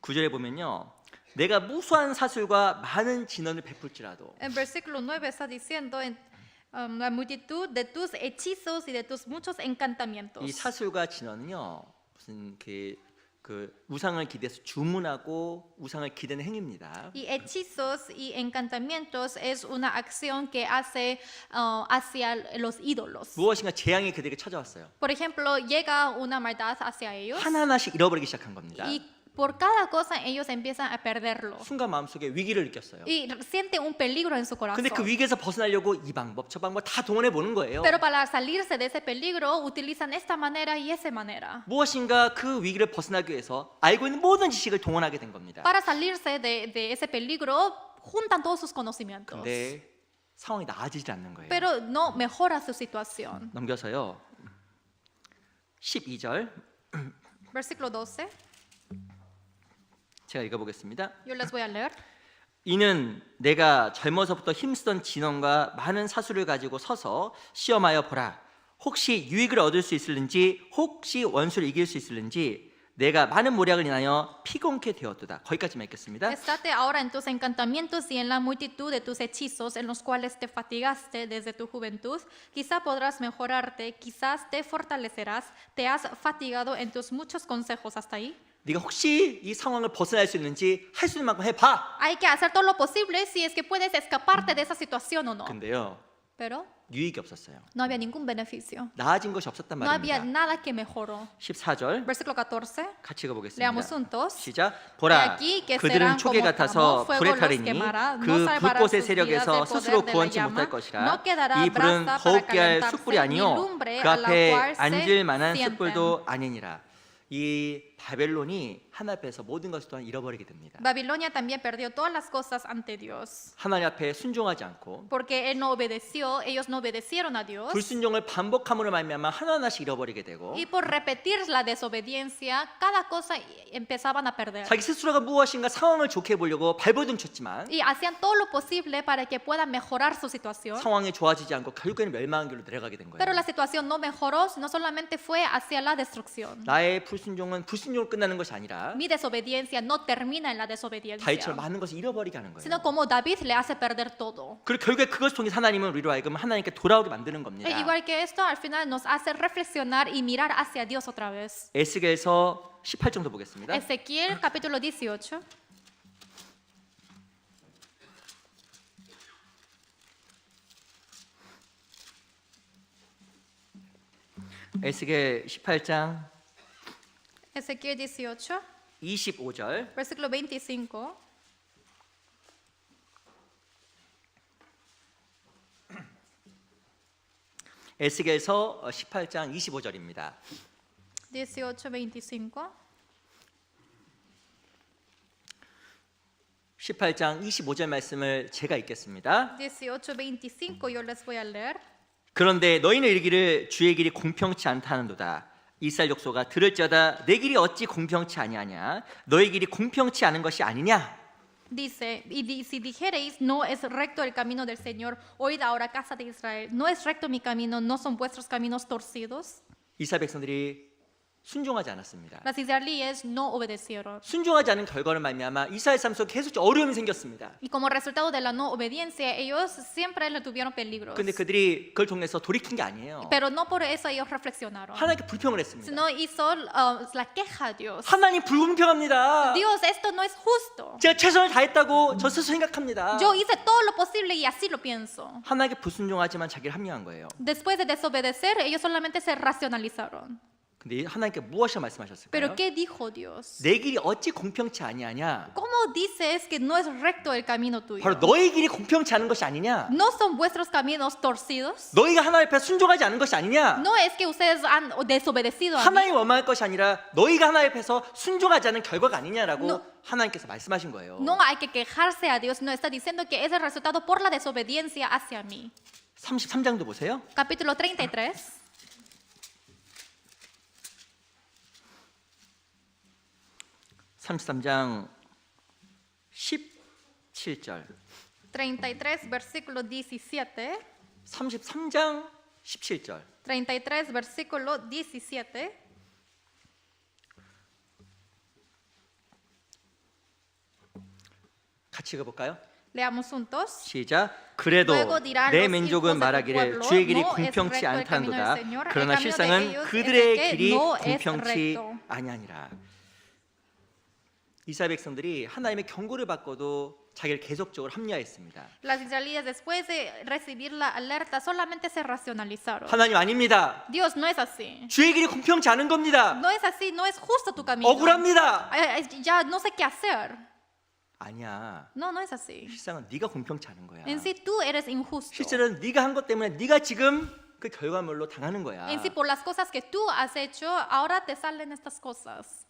9절에 보면요. 내가 무수한 사술과 많은 진언을 베풀지라도 En versículo 9 está diciendo, la multitud de tus hechizos y de tus muchos encantamientos. 이 사술과 진언은요. 무슨 그 우상을 기대해서 주문하고 우상을 기대는 행위입니다. Y hechizos y encantamientos es una acción que hace hacia los ídolos. 무엇인가 재앙이 그들에게 찾아왔어요. Por ejemplo, llega una maldad hacia ellos 하나하나씩 잃어버리기 시작한 겁니다. y por cada cosa ellos empiezan a perderlo. 순간 마음속에 위기를 느꼈어요. Y sienten un peligro en su corazón. 근데 그 위기에서 벗어나려고 이 방법 저 방법 다 동원해 보는 거예요. Pero para salirse de ese peligro utilizan esta manera y esa manera. 무엇인가 그 위기를 벗어나기 위해서 알고 있는 모든 지식을 동원하게 된 겁니다. Para salirse de ese peligro juntan todos sus conocimientos. 근데 상황이 나아지지 않는 거예요. Pero no mejora su situación. 넘겨서요. 12절 Versículo 12. 제가 읽어보겠습니다. Yo les voy a leer. 이는 내가 젊어서부터 힘쓰던 진언과 많은 사술을 가지고 서서 시험하여 보라. 혹시 유익을 얻을 수 있을는지 혹시 원수를 이길 수 있을는지 내가 많은 모략을 인하여 피곤케 되었도다. 거기까지만 읽겠습니다. Estate ahora en tus encantamientos y en la multitud de tus hechizos en los cuales te fatigaste desde tu juventud. Quizá podrás mejorarte, quizás te fortalecerás. Te has fatigado en tus muchos consejos hasta ahí. 네가 혹시 이 상황을 벗어날 수 있는지 할 수 있는 만큼 해봐. Hay que hacer todo lo posible si es que puedes escaparte de esa situación o no. 근데요. Pero 유익이 없었어요. No había ningún beneficio. 나아진 것이 없었단 No había 말입니다. nada que mejoró. 14절 Versículo 14. 같이 읽어보겠습니다. Leamos juntos. 시작. He 보라, aquí que 그들은 serán 초계 como 같아서 tamo, fuego 불에 los 타리니 quemará, 그 no salvará 불꽃의 sus vidas 세력에서 del 스스로 poder de la 구원치 llama, 못할 것이라. no quedará 이 불은 brasa para 더욱게 할 calentarse, 숯불이 ni 아니요 lumbre 그 a la 앞에 cual se 앉을 만한 sienten. 숯불도 아니니라. 이 바벨론이 하나님 앞에서 모든 것을 또한 잃어버리게 됩니다. Babilonia también perdió todas las cosas ante Dios. 하나님 앞에 순종하지 않고 Porque él no obedeció, ellos no obedecieron a Dios. 불순종을 반복함으로 말미암아 하나하나씩 잃어버리게 되고 Y por repetir la desobediencia, cada cosa empezaban a perder. 자기 스스로가 무엇인가 상황을 좋게 보려고 발버둥 쳤지만 Y hacían todo lo posible para que puedan mejorar su situación. 상황이 좋아지지 않고 결국에는 멸망한 길로 내려가게 된 Pero 거예요. la situación no mejoró, no solamente fue hacia la destrucción. 나의 불순종은 불순종으로 끝나는 것이 아니라 Mi desobediencia no termina en la desobediencia, 다윗처럼 많은 것을 잃어버리게 하는 거예요. sino como David le hace perder todo. 그리고 결국에 그것을 통해 하나님은 우리로 하여금 하나님께 돌아오게 만드는 E 겁니다. igual que esto, al final nos hace reflexionar y mirar hacia Dios otra vez. 에스겔서 18장도 보겠습니다. Ezequiel capítulo 18. 에스겔 18장 Ezequiel 18, 25절 versículo 25. 에스겔서 18장 25절입니다. 18, 25. 18장 25절 말씀을 제가 읽겠습니다. 18, 25, yo les voy a leer. 그런데 너희는 이르기를 주의 길이 공평치 않다는도다. 이스라엘 족속아 들을지어다 내 길이 어찌 공평치 아니하냐 너희 길이 공평치 않은 것이 아니냐. Dice, si dijereis, no es recto el camino del Señor, oíd ahora casa de Israel, no es recto mi camino, no son vuestros caminos torcidos. 이스라엘 백성들이 순종하지 않았습니다. Las israelíes no obedecieron. 순종하지 않은 결과를 말미암아 이스라엘 삶 속에 계속 어려움이 생겼습니다. Y como resultado de la no obediencia, ellos siempre le tuvieron peligros. 근데 그들이 그걸 통해서 돌이킨 게 아니에요. Pero no por eso ellos reflexionaron, 하나님께 불평을 했습니다. sino hizo la queja a Dios. 하나님 불공평합니다. Dios, esto no es justo. 제가 최선을 다했다고 저 스스로 생각합니다. Yo hice todo lo posible y así lo pienso. 하나님께 불순종하지만 자기를 합리화한 거예요. Después de desobedecer, ellos solamente se racionalizaron. 근데 하나님께 무엇이라 말씀하셨을까요? Pero ¿qué dijo Dios? 내 길이 어찌 공평치 아니하냐? ¿Cómo dices que no es recto el camino tuyo? 바로 너희 길이 공평치 않은 것이 아니냐? ¿No son vuestros caminos torcidos? 너희가 하나님 앞에 순종하지 않은 것이 아니냐? No es que ustedes han desobedecido a mí. 하나님 원망할 것이 아니라 너희가 하나님 앞에서 순종하지 않은 결과가 아니냐라고 No. 하나님께서 말씀하신 거예요. No hay que quejarse a Dios, no está diciendo que es el resultado por la desobediencia hacia mí. 33장도 보세요. Capítulo 33, 33장 17절. 33, versículo 17. 33장 17절. 33, versículo 17. 같이 읽어볼까요? Leamos juntos. 시작. 그래도 Luego dirán 내 los 민족은 hijos de tu 말하기를 pueblo, 주의 길이 no es 공평치 recto el camino del 않다는도다. Señor, el 그러나 camino de 실상은 ellos es 그들의 que 길이 no es 공평치 recto. 아니하니라. 이스라엘 백성들이 하나님의 경고를 받고도 자기를 계속적으로 합리화했습니다. Las israelíes después de recibir la alerta solamente se racionalizaron. 하나님 아닙니다. Dios no es así. 주의 길이 공평치 않은 겁니다. No es así, no es justo tu camino. 억울합니다. Ya no sé qué hacer. 아니야. No, no es así. 실상은 네가 공평치 않은 거야. En sí tú eres injusto. 실제로는 네가 한 것 때문에 네가 지금 그 결과물로 당하는 거야. En sí por las cosas que tú has hecho, ahora te salen estas cosas.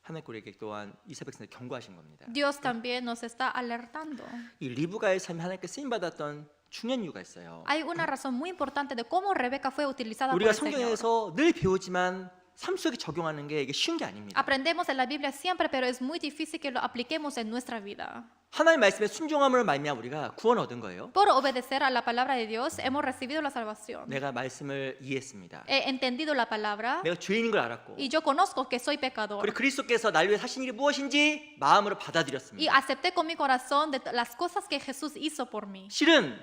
하나님 우리에게 또한 이스라엘 백성을 경고하신 겁니다. Dios también nos está alertando. 이 리브가의 삶이 하나님께 쓰임 받았던 중요한 이유가 있어요. Hay una razón muy importante de cómo Rebeca fue utilizada por 우리가 el Señor. 성경에서 늘 배우지만 삶 속에 적용하는 게 이게 쉬운 게 아닙니다. Aprendemos en la Biblia siempre, pero es muy difícil que lo apliquemos en nuestra vida. 하나님 말씀에 순종함으로 말미암아 우리가 구원 얻은 거예요. Por obedecer a la palabra de Dios, hemos recibido la salvación. 내가 말씀을 이해했습니다. He entendido la palabra 내가 죄인인 걸 알았고 y yo conozco que soy pecador. 그리고 그리스도께서 날 위해 하신 일이 무엇인지 마음으로 Y 받아들였습니다. acepté con mi corazón de las cosas que Jesús hizo por mí. 실은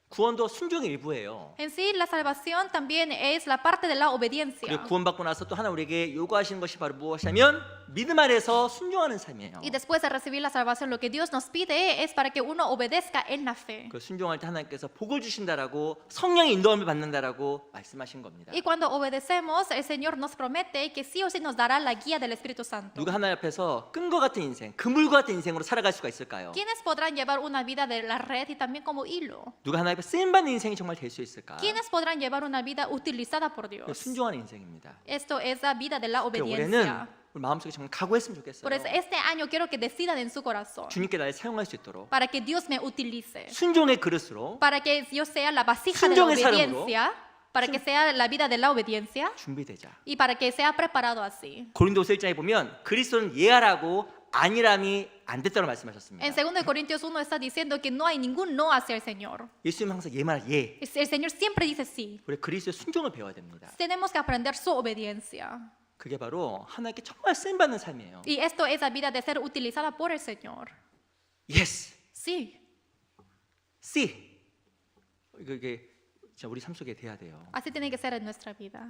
구원도 순종의 일부예요. En sí, la salvación también es la parte de la obediencia. 그리고 구원받고 나서 또 하나 우리에게 요구하시는 것이 바로 무엇이냐면 믿음 아래서 순종하는 삶이에요. Y después de recibir la salvación, lo que Dios nos pide es para que uno obedezca en la fe. 그 순종할 때 하나님께서 복을 주신다라고 성령의 인도함을 받는다라고 말씀하신 겁니다. Y cuando obedecemos, el Señor nos promete que sí o sí nos dará la guía del Espíritu Santo. 누가 하나님 앞에서 끈과 같은 인생, 그물과 같은 인생으로 살아갈 수가 있을까요? ¿Quiénes podrán llevar una vida de la red y también como hilo? 누가 하나님 앞에 쓰임받는 인생이 정말 될 수 있을까? ¿Quiénes podrán llevar una vida utilizada por Dios? 순종하는 인생입니다. Esto es la vida de la 그 올해는 obediencia. 우리 마음속에 정말 각오했으면 좋겠어요. Por eso este año quiero que decidan en su corazón 주님께 나를 사용할 수 있도록 para que Dios me utilice, 순종의 그릇으로 para que yo sea la vasija de la 순종의 사람으로 obediencia, para que sea la vida de la obediencia 준비되자. y para que sea preparado así. 고린도서 1장에 보면 그리스도는 예하라고 아니람이 안 됐다고 말씀하셨습니다. En 2 Corintios 1 está diciendo que no hay ningún no hacia el Señor. 예수님 항상 예말 예. El Señor siempre dice sí. 우리 그리스도의 순종을 배워야 됩니다. Tenemos que aprender su obediencia. 그게 바로 하나님께 정말 쓰임 받는 삶이에요. Y esto es la vida de ser utilizada por el Señor. Yes, Sí, see. 이게 진짜 우리 삶 속에 돼야 돼요. así tiene que ser en nuestra vida.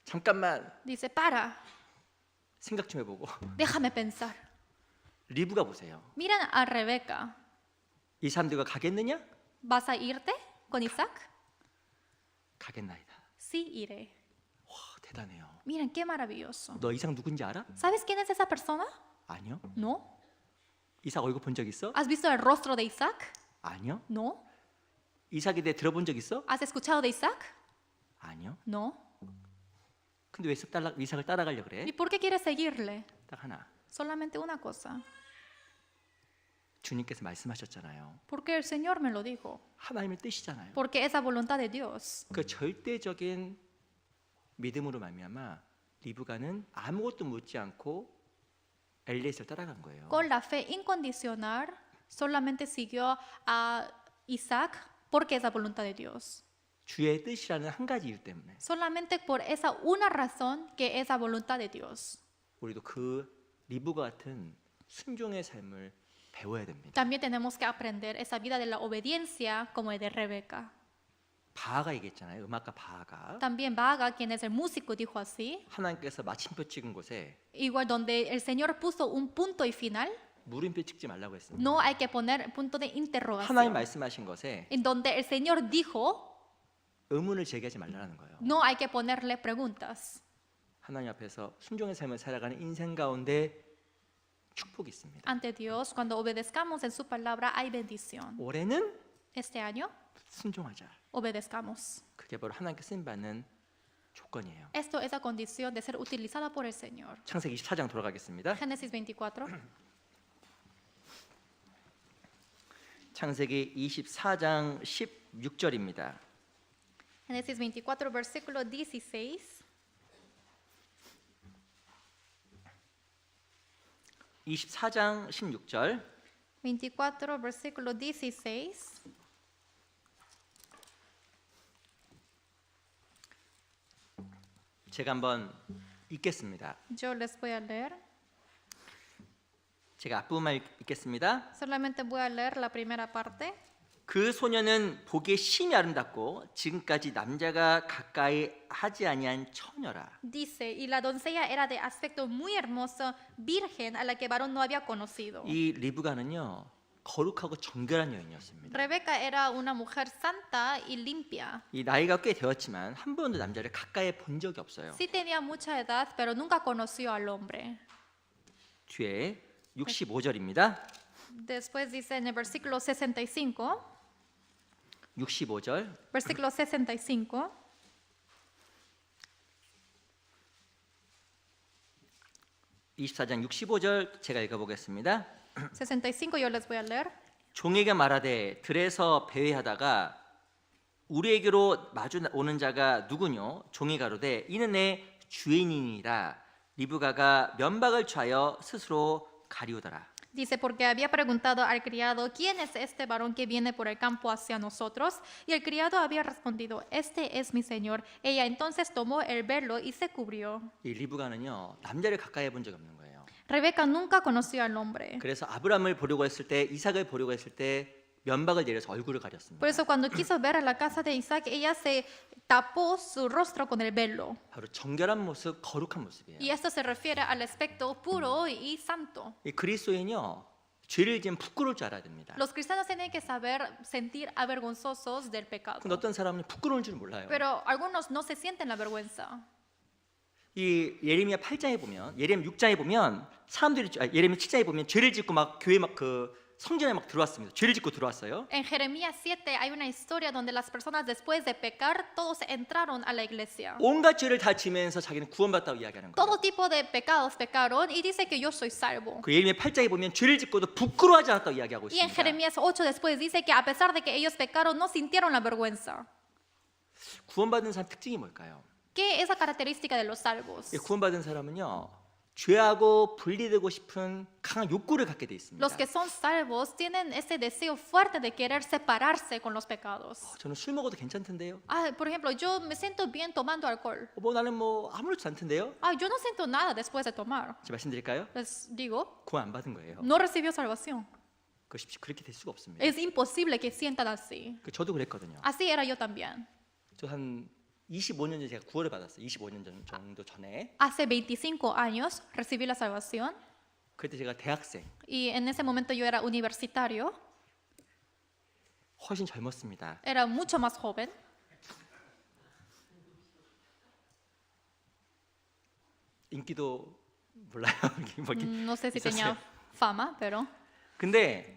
잠깐만 Dice, para, 생각 좀 해보고 déjame pensar. 리브가 보세요. Miren a Rebeca. 이 사람들과 가겠느냐? ¿Vas a irte con Isaac? 가겠나이다. Sí, iré. 와, 대단해요. Miren, qué maravilloso. 너 이삭 누군지 알아? ¿Sabes quién es esa persona? 아니요. No. 이삭 얼굴 본 적 있어? ¿Has visto el rostro de Isaac? 아니요. No. 이삭에 대해 들어본 적 있어? ¿Has escuchado de Isaac? 아니요. No. 근데 왜 이삭을 따라가려고 그래? ¿Y por qué quieres seguirle? 딱 하나. Solamente una cosa. 주님께서 말씀하셨잖아요. Porque el Señor me lo dijo. 하나님의 뜻이잖아요. Porque es la voluntad de Dios. 그 절대적인 믿음으로 말미암아 리브가는 아무것도 묻지 않고 엘리에스를 따라간 거예요. Con la fe incondicional, solamente siguió a Isaac porque es la voluntad de Dios. 주의 뜻이라는 한 가지 이유 때문에 Solamente por esa una razón que es la voluntad de Dios. 우리도 그 리브가 같은 순종의 삶을 배워야 됩니다. También tenemos que aprender esa vida de la obediencia como el de Rebeca. 바하가 얘기했잖아요. 음악가 바하가 También Vaga, quien es el músico, dijo así. 하나님께서 마침표 찍은 곳에 Igual donde el Señor puso un punto y final, 물음표 찍지 말라고 했습니다. no hay que poner punto de 하나님 interrogación. 말씀하신 것에 En donde el Señor dijo, 의문을 제기하지 말라는 거예요. no hay que ponerle preguntas. 하나님 앞에서 순종의 삶을 살아가는 인생 가운데 축복이 있습니다. Ante Dios, cuando obedezcamos en su palabra, hay bendición. 올해는 Este año, 순종하자. obedezcamos. 그게 바로 하나님께 쓰임 받는 조건이에요. Esto es la condición de ser utilizada por el Señor. 창세기 24장 돌아가겠습니다. Génesis 24. 창세기 24장 16절입니다. Génesis 24, versículo 16. 24장 16절 24, versículo 16. 제가 한번 읽겠습니다. Yo les voy a leer. 제가 앞부분만 읽겠습니다. Solamente voy a leer la primera parte. 그 소녀는 보기에 심히 아름답고 지금까지 남자가 가까이 하지 아니한 처녀라. Dice, y la doncella era de aspecto muy hermoso, virgen, a la que varón no había conocido. 이 리브가는요 거룩하고 정결한 여인이었습니다. Rebeca era una mujer santa y limpia. 이 나이가 꽤 되었지만 한 번도 남자를 가까이 본 적이 없어요. Sí tenía mucha edad, pero nunca conoció al hombre. 뒤에 65절입니다. Después dice en el versículo 65, 65절 versículo 65, 24장 65절 제가 읽어보겠습니다. 65 yo les voy a leer. 종에게 말하되 들에서 배회하다가 우리에게로 마주 오는 자가 누구뇨? 종이 가로되 이는 내 주인이니라. 리브가가 면박을 취하여 스스로 가리우더라. Dice, porque había preguntado al criado, ¿quién es este varón que viene por el campo hacia nosotros? Y el criado había respondido, este es mi señor. Ella entonces tomó el velo y se cubrió. 이 리브가는요 남자를 가까이 본 적이 없는 거예요. Rebeca nunca conoció al hombre. 그래서 아브라함을 보려고 했을 때 이삭을 보려고 했을 때 면박을 내려서 얼굴을 가렸습니다. Por eso cuando quiso ver a la casa de Isaac, ella se tapó su rostro con el velo. 바로 정결한 mo습, 거룩한 모습이에요. Y esto se refiere al aspecto puro y santo. 이 그리스도인요 죄를 지면 부끄러울 줄 알아야 됩니다. Los cristianos tienen que saber sentir avergonzosos del pecado. 근데 어떤 사람은 부끄러운 줄 몰라요. Pero algunos no se sienten la vergüenza. 이 예레미야 8장에 보면, 예레미야 6장에 보면 사람들이 예레미야 7장에 보면 죄를 짓고 막 교회 막 그 성전에 막 들어왔습니다. 죄를 짓고 들어왔어요. En Jeremías 7 hay una historia donde las personas después de pecar todos entraron a la iglesia. 온갖 죄를 다 지면서 자기는 구원받다고 이야기하는 거예요. Todo tipo de pecados pecaron y dice que yo soy salvo. 그 예레미야 8장에 보면 죄를 짓고도 부끄러워하지 않았다고 이야기하고 Y en 있습니다. Jeremías 8 después dice que a pesar de que ellos pecaron no sintieron la vergüenza. 구원받은 사람 특징이 뭘까요? ¿Qué es la característica de los salvos? 이 구원받은 사람은요 죄하고 분리되고 싶은 강한 욕구를 갖게 돼 있습니다. Los que son salvos tienen ese deseo fuerte de querer separarse con los pecados. 저는 술 먹어도 괜찮던데요. Por ejemplo, yo me siento bien tomando alcohol. 뭐 나는 뭐 아무렇지도 않던데요. Yo no siento nada después de tomar. 제가 말씀드릴까요? Les digo, 구원 안 받은 거예요. no recibió salvación. 그렇게 될 수가 없습니다. Es imposible que sientan así. 저도 그랬거든요. Así era yo también. 저 한 25년 전에 제가 구원을 받았어요. 25년 정도 전에. Hace 25 años recibí la salvación 그때 제가 대학생, y en ese momento yo era universitario, 훨씬 젊었습니다. era mucho más joven. 인기도 몰라요. No sé si 있었어요. tenía fama, pero 근데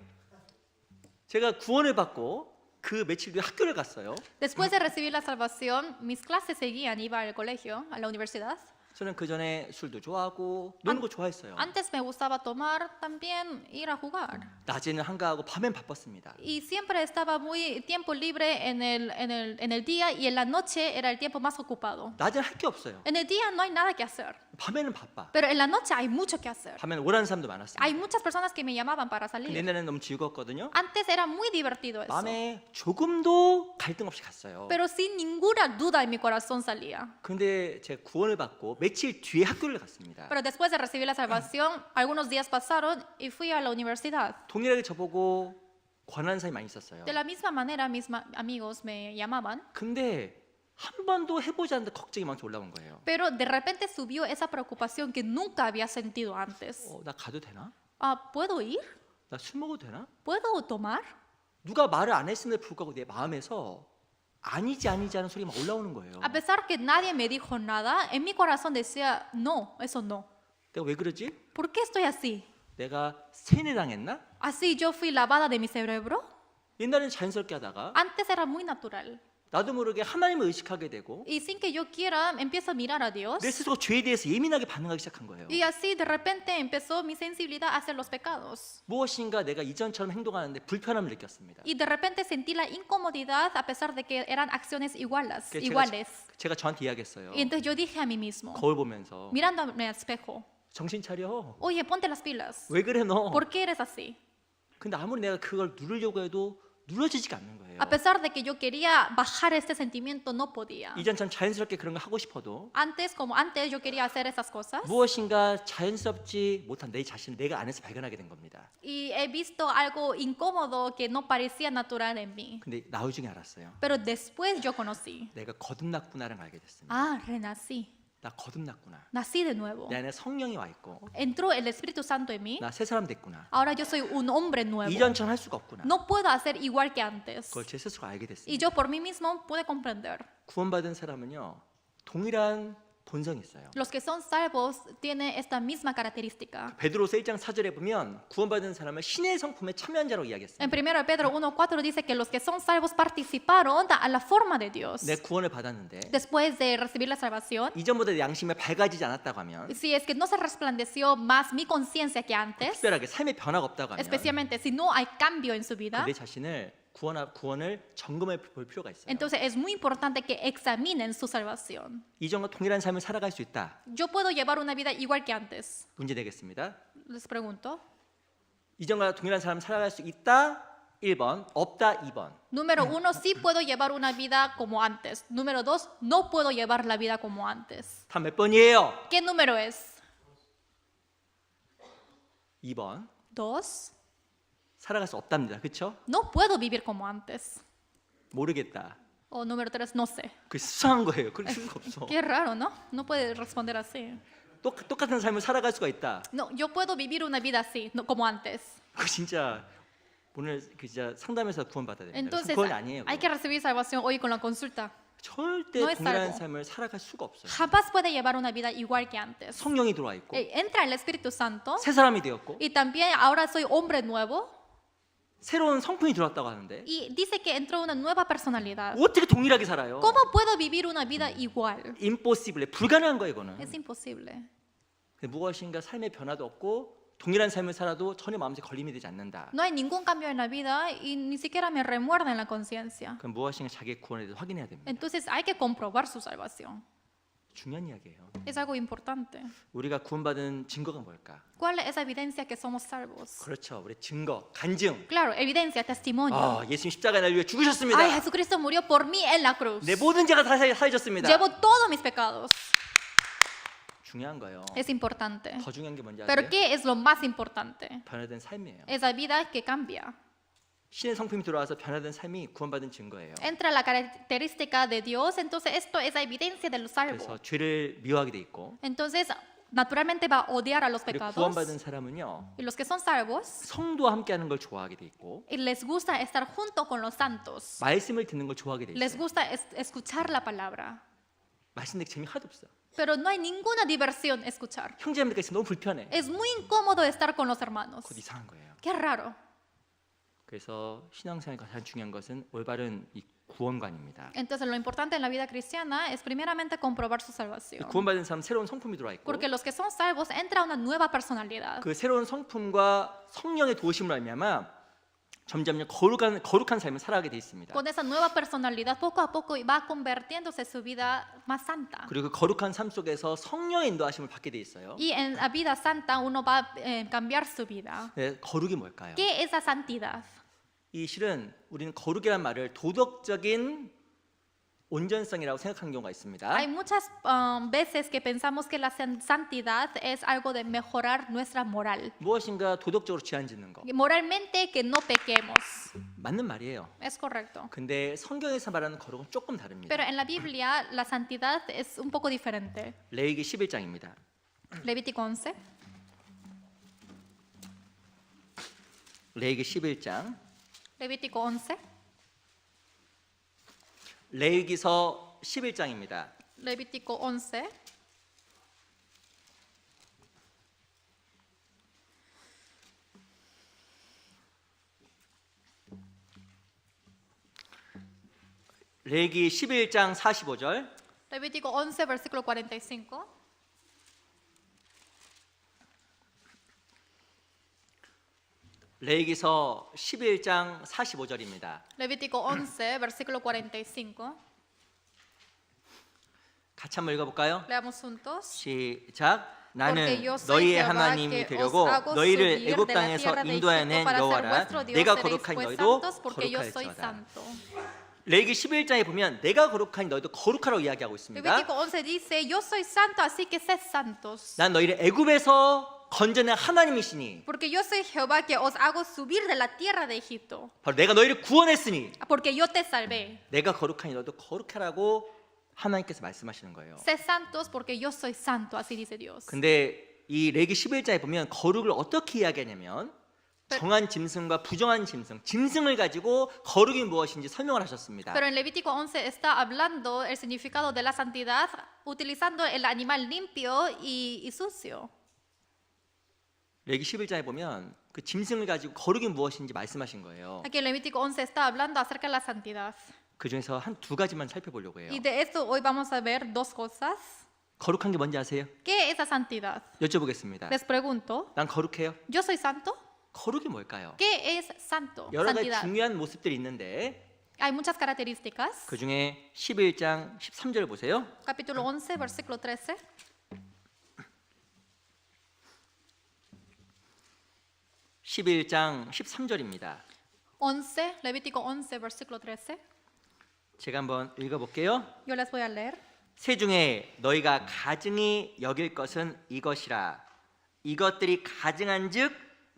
제가 구원을 받고 그 며칠 뒤에 학교를 갔어요. después de recibir la salvación, mis clases seguían, iba al colegio, a la universidad. 저는 그 전에 술도 좋아하고 노는 거 좋아했어요. Antes me gustaba tomar, también ir a jugar. 낮에는 한가하고 밤엔 바빴습니다. Y siempre estaba muy tiempo libre en el día y en la noche era el tiempo más ocupado. 낮에는 할 게 없어요. En el día no hay nada que hacer, 밤에는 바빠. pero en la noche hay mucho que hacer. 밤에는 오라는 사람도 많았습니다. Hay muchas personas que me llamaban para 근데 salir. 옛날에는 너무 즐거웠거든요. Antes era muy divertido eso, 마음에 조금도 갈등 없이 갔어요. pero sin ninguna duda en mi corazón salía. 근데 제가 구원을 받고 며칠 뒤에 학교를 갔습니다. Pero después de recibir la salvación, algunos días pasaron y fui a la universidad. 동일하게 저보고 권하는 사람이 많이 있었어요. De la misma manera, mis amigos me llamaban, 근데 한 번도 해보지 않는데 걱정이 막 올라온 거예요. pero de repente subió esa preocupación que nunca había sentido antes. 나 가도 되나? ¿Puedo ir? 나 술 먹어도 되나? ¿Puedo tomar? 누가 말을 안 했음에도 불구하고 내 마음에서 아니지 하는 소리가 막 올라오는 거예요. A pesar que nadie me dijo nada, en mi corazón decía, no, eso no. 내가 왜 그러지? ¿Por qué estoy así? 내가 세뇌당했나? ¿Así yo fui lavada de mi cerebro? 옛날에는 자연스럽게 하다가 Antes era muy natural. 나도 모르게 하나님을 의식하게 되고 Y sin que yo quiera, empiezo a mirar a Dios. 내 스스로 죄에 대해서 예민하게 반응하기 시작한 거예요. Y así de repente empezó mi sensibilidad hacia los pecados. 무엇인가 내가 이전처럼 행동하는데 불편함을 느꼈습니다. Y de repente sentí la incomodidad a pesar de que eran acciones iguales. 제가 저한테 이야기했어요. Y entonces yo dije a mí mismo, 거울 보면서 mirándome al espejo, 정신 차려. oye, ponte las pilas. 왜 그래 너? ¿Por qué eres así? 근데 아무리 내가 그걸 누르려고 해도 눌러지지가 않는 거예요. A pesar de que yo quería bajar este sentimiento, no podía. 이전처럼 자연스럽게 그런 거 하고 싶어도 Como antes yo quería hacer esas cosas 무엇인가 자연스럽지 못한 내 자신을 내가 안에서 발견하게 된 겁니다. y he visto algo incómodo que no parecía natural en mí. 근데 나중에 알았어요. Pero después yo conocí. 내가 거듭났구나를 알게 됐습니다. Renací. 나 거듭났구나. Nací de nuevo. 내 안에 성령이 와 있고 Entró el Espíritu Santo en mí. 나 새 사람 됐구나. Ahora yo soy un hombre nuevo. 이전처럼 할 수가 없구나. No puedo hacer igual que antes. 그걸 제 스스로 알게 Y 됐습니다. yo por mí mismo pude comprender. 구원받은 사람은요 동일한 본성이 있어요. Los que son salvos tienen esta misma característica. 베드로서 1장 4절에 보면 구원받은 사람을 신의 성품에 참여한 자라고 En 이야기했습니다. 1 Pedro 1:4 dice que los que son salvos participaron a la forma de Dios. 내 구원을 받았는데 Después de recibir la salvación, 이전보다 내 양심이 밝아지지 않았다고 하면 si es que no se resplandeció más mi conciencia que antes, 특별하게 삶의 변화가 없다고 하면 especialmente si no hay cambio en su vida, 내 자신을 구원을 점검해 볼 필요가 있어요. entonces es muy importante que examinen su salvación. 이전과 동일한 삶을 살아갈 수 있다. Yo puedo llevar una vida igual que antes. 문제 되겠습니다. Les pregunto. 이전과 동일한 삶을 살아갈 수 있다. 1번, 없다 2번. Número 1, sí puedo llevar una vida como antes. Número 2, no puedo llevar la vida como antes. 다 몇 번이에요? ¿Qué número es? 2번, 2, 살아갈 수 없답니다. 그렇죠? No puedo vivir como antes. 모르겠다. O número 3, no sé. 그 수상한 거예요. 그럴 수가 없어. Qué raro, ¿no? No puede responder así. 똑같은 삶을 살아갈 수가 있다. No, yo puedo vivir una vida así, no como antes. 그 진짜 오늘 그 진짜 상담에서 구원받아야 됩니다. Entonces, 구원이 아니에요. hay que recibir salvación hoy con la consulta. 절대 No es 동일한 salvo. 삶을 살아갈 수가 없어요. Jamás puede llevar una vida igual que antes. 성령이 들어와 있고 Entra el Espíritu Santo 새 사람이 되었고 y también ahora soy hombre nuevo 새로운 성품이 들어왔다고 하는데 y dice que entró una nueva personalidad. 어떻게 동일하게 살아요? ¿Cómo puedo vivir una vida igual? impossible, 불가능한 거예요, 이거는. Es imposible. 무엇인가 삶의 변화도 없고 동일한 삶을 살아도 전혀 마음속에 걸림이 되지 않는다. No hay ningún cambio en la vida y ni siquiera me remuerde en la conciencia. 그럼 무엇인가 자기의 구원에 대해서 확인해야 됩니다. Entonces hay que comprobar su salvación. 중요한 이야기예요. Es algo importante. 우리가 구원받은 증거가 뭘까? ¿Cuál es esa evidencia que somos salvos? 그렇죠. 우리 증거, 간증. Claro, evidencia, testimonio. 예수님 십자가에 날 위해 죽으셨습니다. Ay, Jesucristo murió por mí en la cruz. 내 모든 죄가 다 사해졌습니다. Llevo todos mis pecados. 중요한 거예요. Es importante. 더 중요한 게 뭔지 Pero 아세요? ¿qué es lo más importante? 변화된 삶이에요. Esa vida que cambia. 신의 성품이 들어와서 변화된 삶이 구원받은 증거예요. Entra la característica de Dios, entonces esto es la evidencia de los salvos. 그래서 죄를 미워하게 돼 있고 Entonces, naturalmente va a odiar a los 그리고 pecados. 구원받은 사람은요 Y los que son salvos, 성도와 함께하는 걸 좋아하게 돼 있고 y les gusta estar junto con los santos. 말씀을 듣는 걸 좋아하게 돼 Les 있어요. gusta escuchar la palabra. 말씀 듣기 재미 하나도 없어. Pero no hay ninguna diversión escuchar. 형제자매가 있으면 너무 불편해. Es muy incómodo estar con los hermanos. 그것 이상한 거예요. Qué raro. 그래서 신앙생활 가장 중요한 것은 올바른 이 구원관입니다. Entonces, lo importante en la vida cristiana es primeramente comprobar su salvación. 구원받은 사람 새로운 성품이 들어와 있고 Porque los que son salvos entra una nueva personalidad. 그 새로운 성품과 성령의 도우심으로 말미암아 점점 거룩한 삶을 살아가게 돼 있습니다. Con esa nueva personalidad, poco a poco va convirtiéndose su vida más santa. 그리고 그 거룩한 삶 속에서 성령의 인도하심을 받게 돼 있어요. Y en la vida santa uno va a cambiar su vida. 네, 거룩이 뭘까요? ¿Qué es la santidad? 이 실은 우리는 거룩이란 말을 도덕적인 온전성이라고 생각하는 경우가 있습니다. Hay muchas veces que pensamos que la santidad es algo de mejorar nuestra moral. 무엇인가 도덕적으로 죄안 짓는 거 Moralmente que no pequemos. 맞는 말이에요. Es correcto. 근데 성경에서 말하는 거룩은 조금 다릅니다. Pero en la Biblia la santidad es un poco diferente. 레위기 11장입니다. Levítico 11. 레위기 11장 Levítico 11. 레위기서 11장입니다. Levítico 11. 레위기 11장 45절 Levítico 11, versículo 45. 레위기서 11장 45절입니다. Levítico 11, versículo 45. 같이 한번 읽어볼까요? Leamos juntos. 시작. 나는 Porque yo soy 너희의 Jehová 하나님이 que os 되려고 hago 너희를 subir 애굽 de la 땅에서 tierra de 인도하여 Egipto 낸 para ser 여호와라. vuestro Dios. 내가 Seréis 거룩하니 pues 너희도 santos porque yo soy 거룩할지어다. santo. 레위기 11장에 보면 내가 거룩하니 너희도 거룩하라고 이야기하고 있습니다. Levítico 11 dice, yo soy santo, así que sed santos. 난 너희를 애굽에서 건져낸 하나님이시니 Porque yo soy Jehová que os hago subir de la tierra de Egipto. 바로 내가 너희를 구원했으니 Porque yo te salvé. 내가 거룩하니 너희도 거룩하라고 하나님께서 말씀하시는 거예요. Sed santos porque yo soy santo, así dice Dios. 근데 이 레위기 11장에 보면 거룩을 어떻게 이야기하냐면 정한 짐승과 부정한 짐승을 가지고 거룩이 무엇인지 설명을 하셨습니다. Pero en Levítico 11 está hablando el significado de la santidad utilizando el animal limpio y sucio. 레위기 11장에 보면 그 짐승을 가지고 거룩이 무엇인지 말씀하신 거예요. Aquí en Levítico 11 está hablando acerca de la santidad. 그 중에서 한 두 가지만 살펴보려고 해요. Y de esto hoy vamos a ver dos cosas. 거룩한 게 뭔지 아세요? ¿Qué es la santidad? 여쭤보겠습니다. Les pregunto, 난 거룩해요? ¿yo soy santo? 거룩이 뭘까요? ¿Qué es santo? 여러 가지 Santidad. 중요한 모습들이 있는데 Hay muchas características. 그 중에 11장 13절 보세요. Capítulo 11, versículo 13. 11장 13절입니다. 11, Levítico 11, versículo 13. 제가 한번 읽어볼게요. Yo les voy a leer. 새 중에 너희가 가증히 여길 것은 이것이라. 이것들이 가증한즉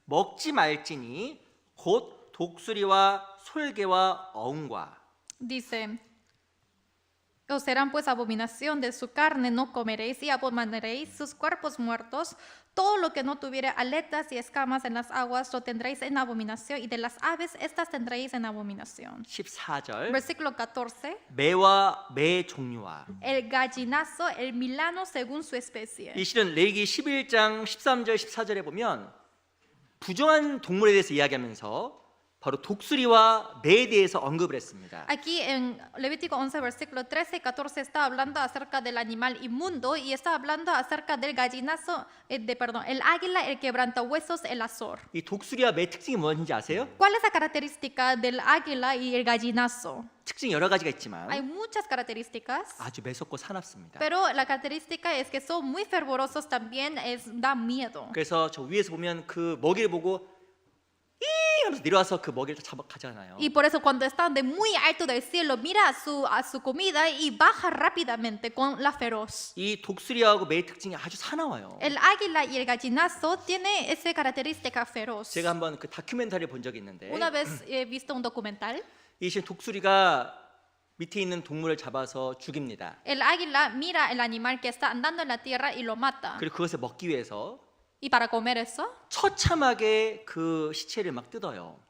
먹지 말지니 곧 독수리와 솔개와 어흥과 Dice, os serán pues abominación de su carne, no comeréis y abominaréis sus cuerpos muertos. Todo lo que no tuviere aletas y escamas en las aguas lo tendréis en abominación, y de las aves estas tendréis en abominación. 14절 Versículo 14. 매와 매 종류와 El gallinazo, el milano según su especie. 이 실은 레위기 11장 13절 14절에 보면 부정한 동물에 대해서 이야기하면서 바로 독수리와 매에 대해서 언급을 했습니다. Aquí en Levítico 11, versículo 13 y 14 está hablando acerca del animal inmundo y está hablando acerca del gallinazo, el águila, el quebrantahuesos, el azor. 이 독수리와 매 특징이 무엇인지 아세요? ¿Cuál es la característica del águila y el gallinazo? 특징이 여러 가지가 있지만 Hay muchas características, 아주 매섭고 사납습니다. pero la característica es que son muy fervorosos también, da miedo. 그래서 저 위에서 보면 그 먹이를 보고 이 하면서 내려와서 그 먹이를 잡아 가잖아요. Y por eso cuando están de muy alto del cielo, mira a su comida y baja rápidamente con la feroz. 이 독수리하고 매의 특징이 아주 사나워요. El águila y el gallinazo tiene esa característica feroz. 제가 한번 그 다큐멘터리를 본 적이 있는데 Una vez he visto un documental. 이 신 독수리가 밑에 있는 동물을 잡아서 죽입니다. El águila mira el animal que está andando en la tierra y lo mata. 그리고 그것을 먹기 위해서 Y para comer eso, 처참하게 그 시체를 막 뜯어요.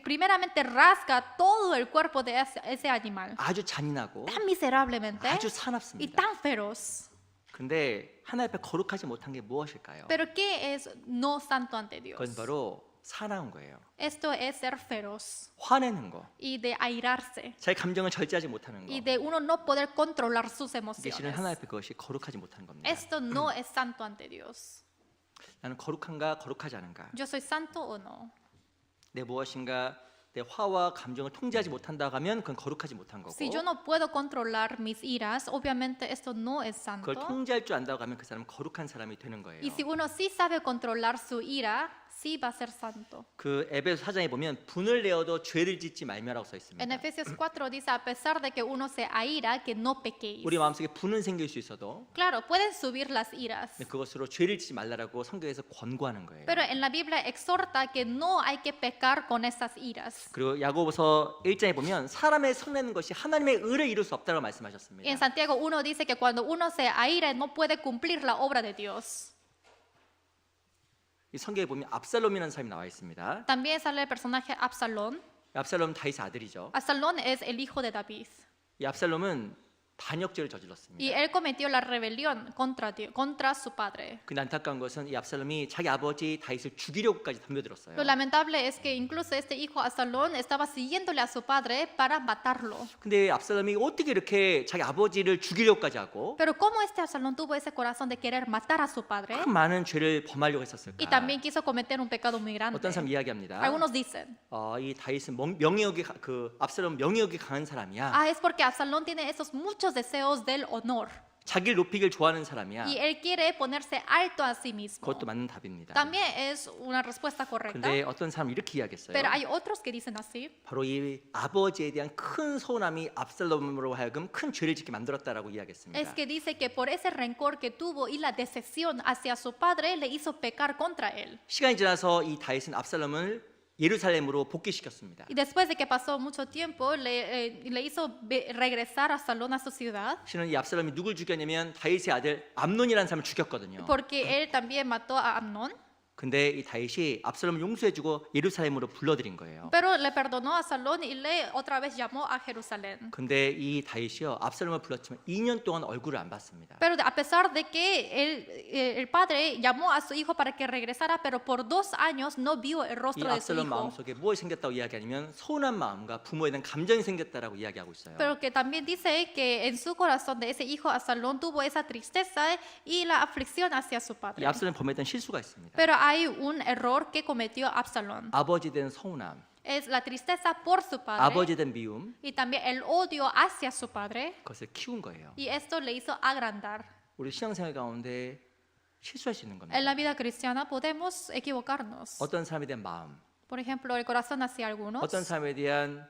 primeramente rasga todo el cuerpo de ese animal. 아주 잔인하고 Tan miserablemente 아주 y 사납습니다. tan feroz. 근데 하나님 앞에 거룩하지 못한 게 무엇일까요? Pero ¿qué es no santo ante Dios? 그건 바로 사나운 거예요. Esto es ser feroz 화내는 거, y de airarse 자기 감정을 절제하지 못하는 거. y de uno no poder controlar sus 이게 실은 하나님 emociones. 앞에 그것이 거룩하지 못한 겁니다. Esto no es santo ante Dios. 나는 거룩한가 거룩하지 않은가? ¿Yo soy santo o no? 내 무엇인가 내 화와 감정을 통제하지 못한다고 하면 그건 거룩하지 못한 거고 Si yo no puedo controlar mis iras, obviamente esto no es 그걸 santo. 통제할 줄 안다고 하면 그 사람은 거룩한 사람이 되는 거예요. Y si uno sí sabe controlar su ira, sí va a ser santo. 그 에베소 4장에 보면 분을 내어도 죄를 짓지 말며라고 써 En 있습니다. Efesios 4 dice, a pesar de que uno se aira, que no pequéis. 우리 마음속에 분은 생길 수 있어도 Claro, pueden subir las iras, 근데 그것으로 죄를 짓지 말라라고 성경에서 권고하는 거예요. pero en la Biblia exhorta que no hay que pecar con esas iras. 그리고 야고보서 1장에 보면 사람의 성내는 것이 하나님의 의를 이룰 수 없다고 Y en 말씀하셨습니다. Santiago 1 dice que cuando uno se aira no puede cumplir la obra de Dios. 이 성경에 보면 압살롬이라는 사람이 나와 있습니다. También sale el personaje Absalón. 압살롬은 다윗의 아들이죠. Absalón es el hijo de David. 이 압살롬은 반역죄를 Y 저질렀습니다. él cometió la rebelión contra su padre. 근데 안타까운 것은 이 압살롬이 자기 아버지 다윗을 죽이려고까지 덤벼들었어요. Lo lamentable es que incluso este hijo Absalón estaba siguiéndole a su padre para matarlo. 근데 압살롬이 어떻게 이렇게 자기 아버지를 죽이려고까지 하고 Pero ¿cómo este Absalón tuvo ese corazón de querer matar a su padre? 큰 많은 죄를 범하려고 Y 했었을까? también quiso cometer un pecado muy grande. 어떤 사람 이야기합니다. Algunos dicen, 이 다윗은 명예욕이 그 압살롬 명예욕이 강한 사람이야. es porque Absalón tiene esos muchos deseos del honor. 자기를 높이길 좋아하는 사람이야. Y él quiere ponerse alto a sí mismo. 그것도 맞는 답입니다. También es una respuesta correcta. 근데 어떤 사람 이렇게 이야기했어요. Pero hay otros que dicen así. 바로 이 아버지에 대한 큰 서운함이 압살롬으로 하여금 큰 죄를 짓게 만들었다라고 이야기했습니다. Es que dice que por ese rencor que tuvo y la decepción hacia su padre le hizo pecar contra él. 시간이 지나서 이 다윗은 압살롬을 예루살렘으로 복귀시켰습니다. Y después de que pasó mucho tiempo, le hizo regresar a Absalón a su ciudad, 실은 이 압살롬이 누굴 죽였냐면 다윗의 아들 암논이라는 사람을 죽였거든요. porque él también mató a Amnón. 근데 이 다윗이 압살롬을 용서해주고 예루살렘으로 불러들인 거예요. Pero le perdonó a Absalón y le otra vez llamó a Jerusalén. 근데 이 다윗이요 압살롬을 불렀지만 2년 동안 얼굴을 안 봤습니다. Pero a pesar de que el padre llamó a su hijo para que regresara, pero por 2 años no vio el 이 rostro de su 압살롬 hijo. 마음속에 무엇이 생겼다고 이야기하냐면 서운한 마음과 부모에 대한 감정이 생겼다라고 이야기하고 있어요. Pero que también dice que en su corazón de ese hijo Absalón tuvo esa tristeza y la aflicción hacia su 이 padre. 압살롬 범했던 실수가 있습니다. Pero hay un error que cometió Absalón. 아버지에 대한 서운함, Es la tristeza por su padre 아버지에 대한 미움, y también el odio hacia su padre. 그것을 키운 거예요. Y esto le hizo agrandar. 우리 신앙생활 가운데 실수할 수 있는 겁니다. En la vida cristiana podemos equivocarnos. 어떤 사람에 대한 마음, Por ejemplo, el corazón hacia algunos 어떤 사람에 대한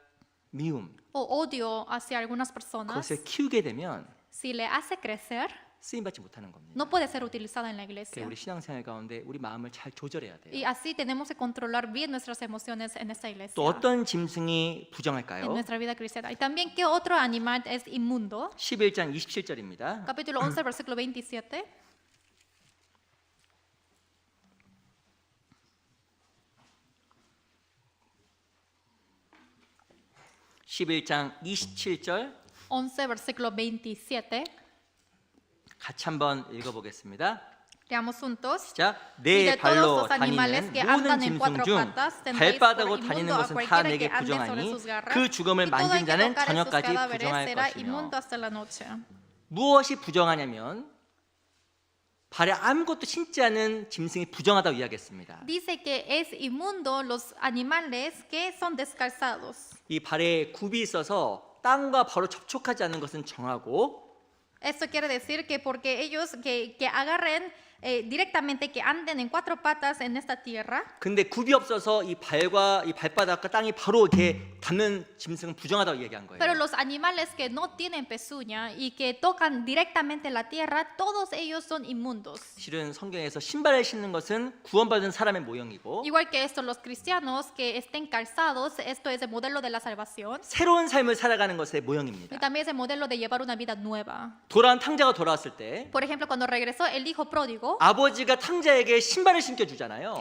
미움, o odio hacia algunas personas. 그것을 키우게 되면 si le hace crecer, 쓰임 받지 못하는 겁니다. no puede ser utilizada en la 그러니까 iglesia. 우리 신앙생활 가운데 우리 마음을 잘 조절해야 돼요. Y así tenemos que controlar bien nuestras emociones en esta iglesia, 또 어떤 짐승이 en 부정할까요? nuestra vida cristiana. Y también, ¿qué otro animal es inmundo? 11장 27절입니다. Capítulo 11, versículo 27. (11장 27절) 11, versículo 27. 같이 한번 읽어보겠습니다. Leamos juntos. 자, Y 내 de todos 발로 los animales 다니는 que 모든 andan en 짐승 cuatro 중 patas tendréis por 발바닥으로 다니는 inmundo a 것은 다 cualquiera que 내게 ande sobre 부정하니 sus garras, 그 죽음을 y todo el 만진 que 자는 tocare sus 저녁까지 cadáveres 부정할 será 것이며. inmundo hasta la noche. 무엇이 부정하냐면 발에 아무것도 신지 않은 짐승이 부정하다고 이야기했습니다. Dice que es inmundo los animales que son descalzados. 이 발에 굽이 있어서 땅과 바로 접촉하지 않는 것은 정하고 Esto quiere decir que porque ellos que agarren directamente, que anden en cuatro patas en esta tierra, 근데 굽이 없어서 이 발과 이 발바닥과 땅이 바로 이렇게 닿는 짐승은 부정하다고 얘기한 거예요. pero los animales que no tienen pezuña y que tocan directamente la tierra, todos ellos son inmundos. 실은 성경에서 신발을 신는 것은 구원받은 사람의 모형이고 Igual que esto, los cristianos que estén calzados, esto es el modelo de la salvación 새로운 삶을 살아가는 것의 y 모형입니다. también es el modelo de llevar una vida nueva. 돌아온 탕자가 돌아왔을 때 Por ejemplo, cuando regresó el hijo pródigo, 아버지가 탕자에게 신발을 신겨 주잖아요.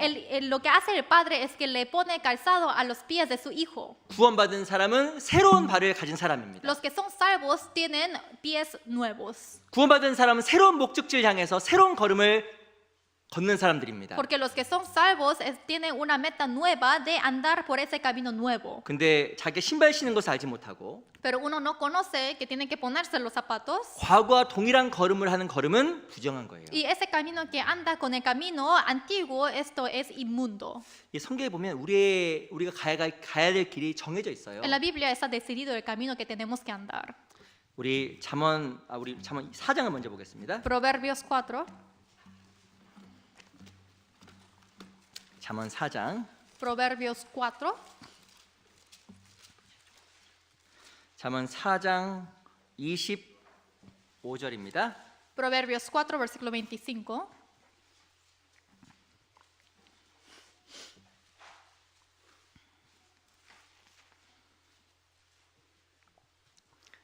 lo que hace el padre es que le pone calzado a los pies de su hijo. 구원받은 사람은 새로운 발을 가진 사람입니다. Los que son salvos tienen pies nuevos, 구원받은 사람은 새로운 목적지를 향해서 새로운 걸음을 걷는 사람들입니다. porque los que son salvos tienen una meta nueva de andar por ese camino nuevo. 근데 자기가 신발 신는 것을 알지 못하고 Pero uno no conoce que tienen que ponerse los zapatos. 과거와 동일한 걸음을 하는 걸음은 부정한 거예요. Y ese camino que anda con el camino antiguo, esto es inmundo. 이 성경에 보면 우리가 가야 될 길이 정해져 있어요. En la Biblia está decidido el camino que tenemos que andar. 우리 잠언 4장을 먼저 보겠습니다. Proverbios 4. 잠언 4장. Proverbios 4. 잠언 4장 25절입니다. Proverbios 4, versículo 25.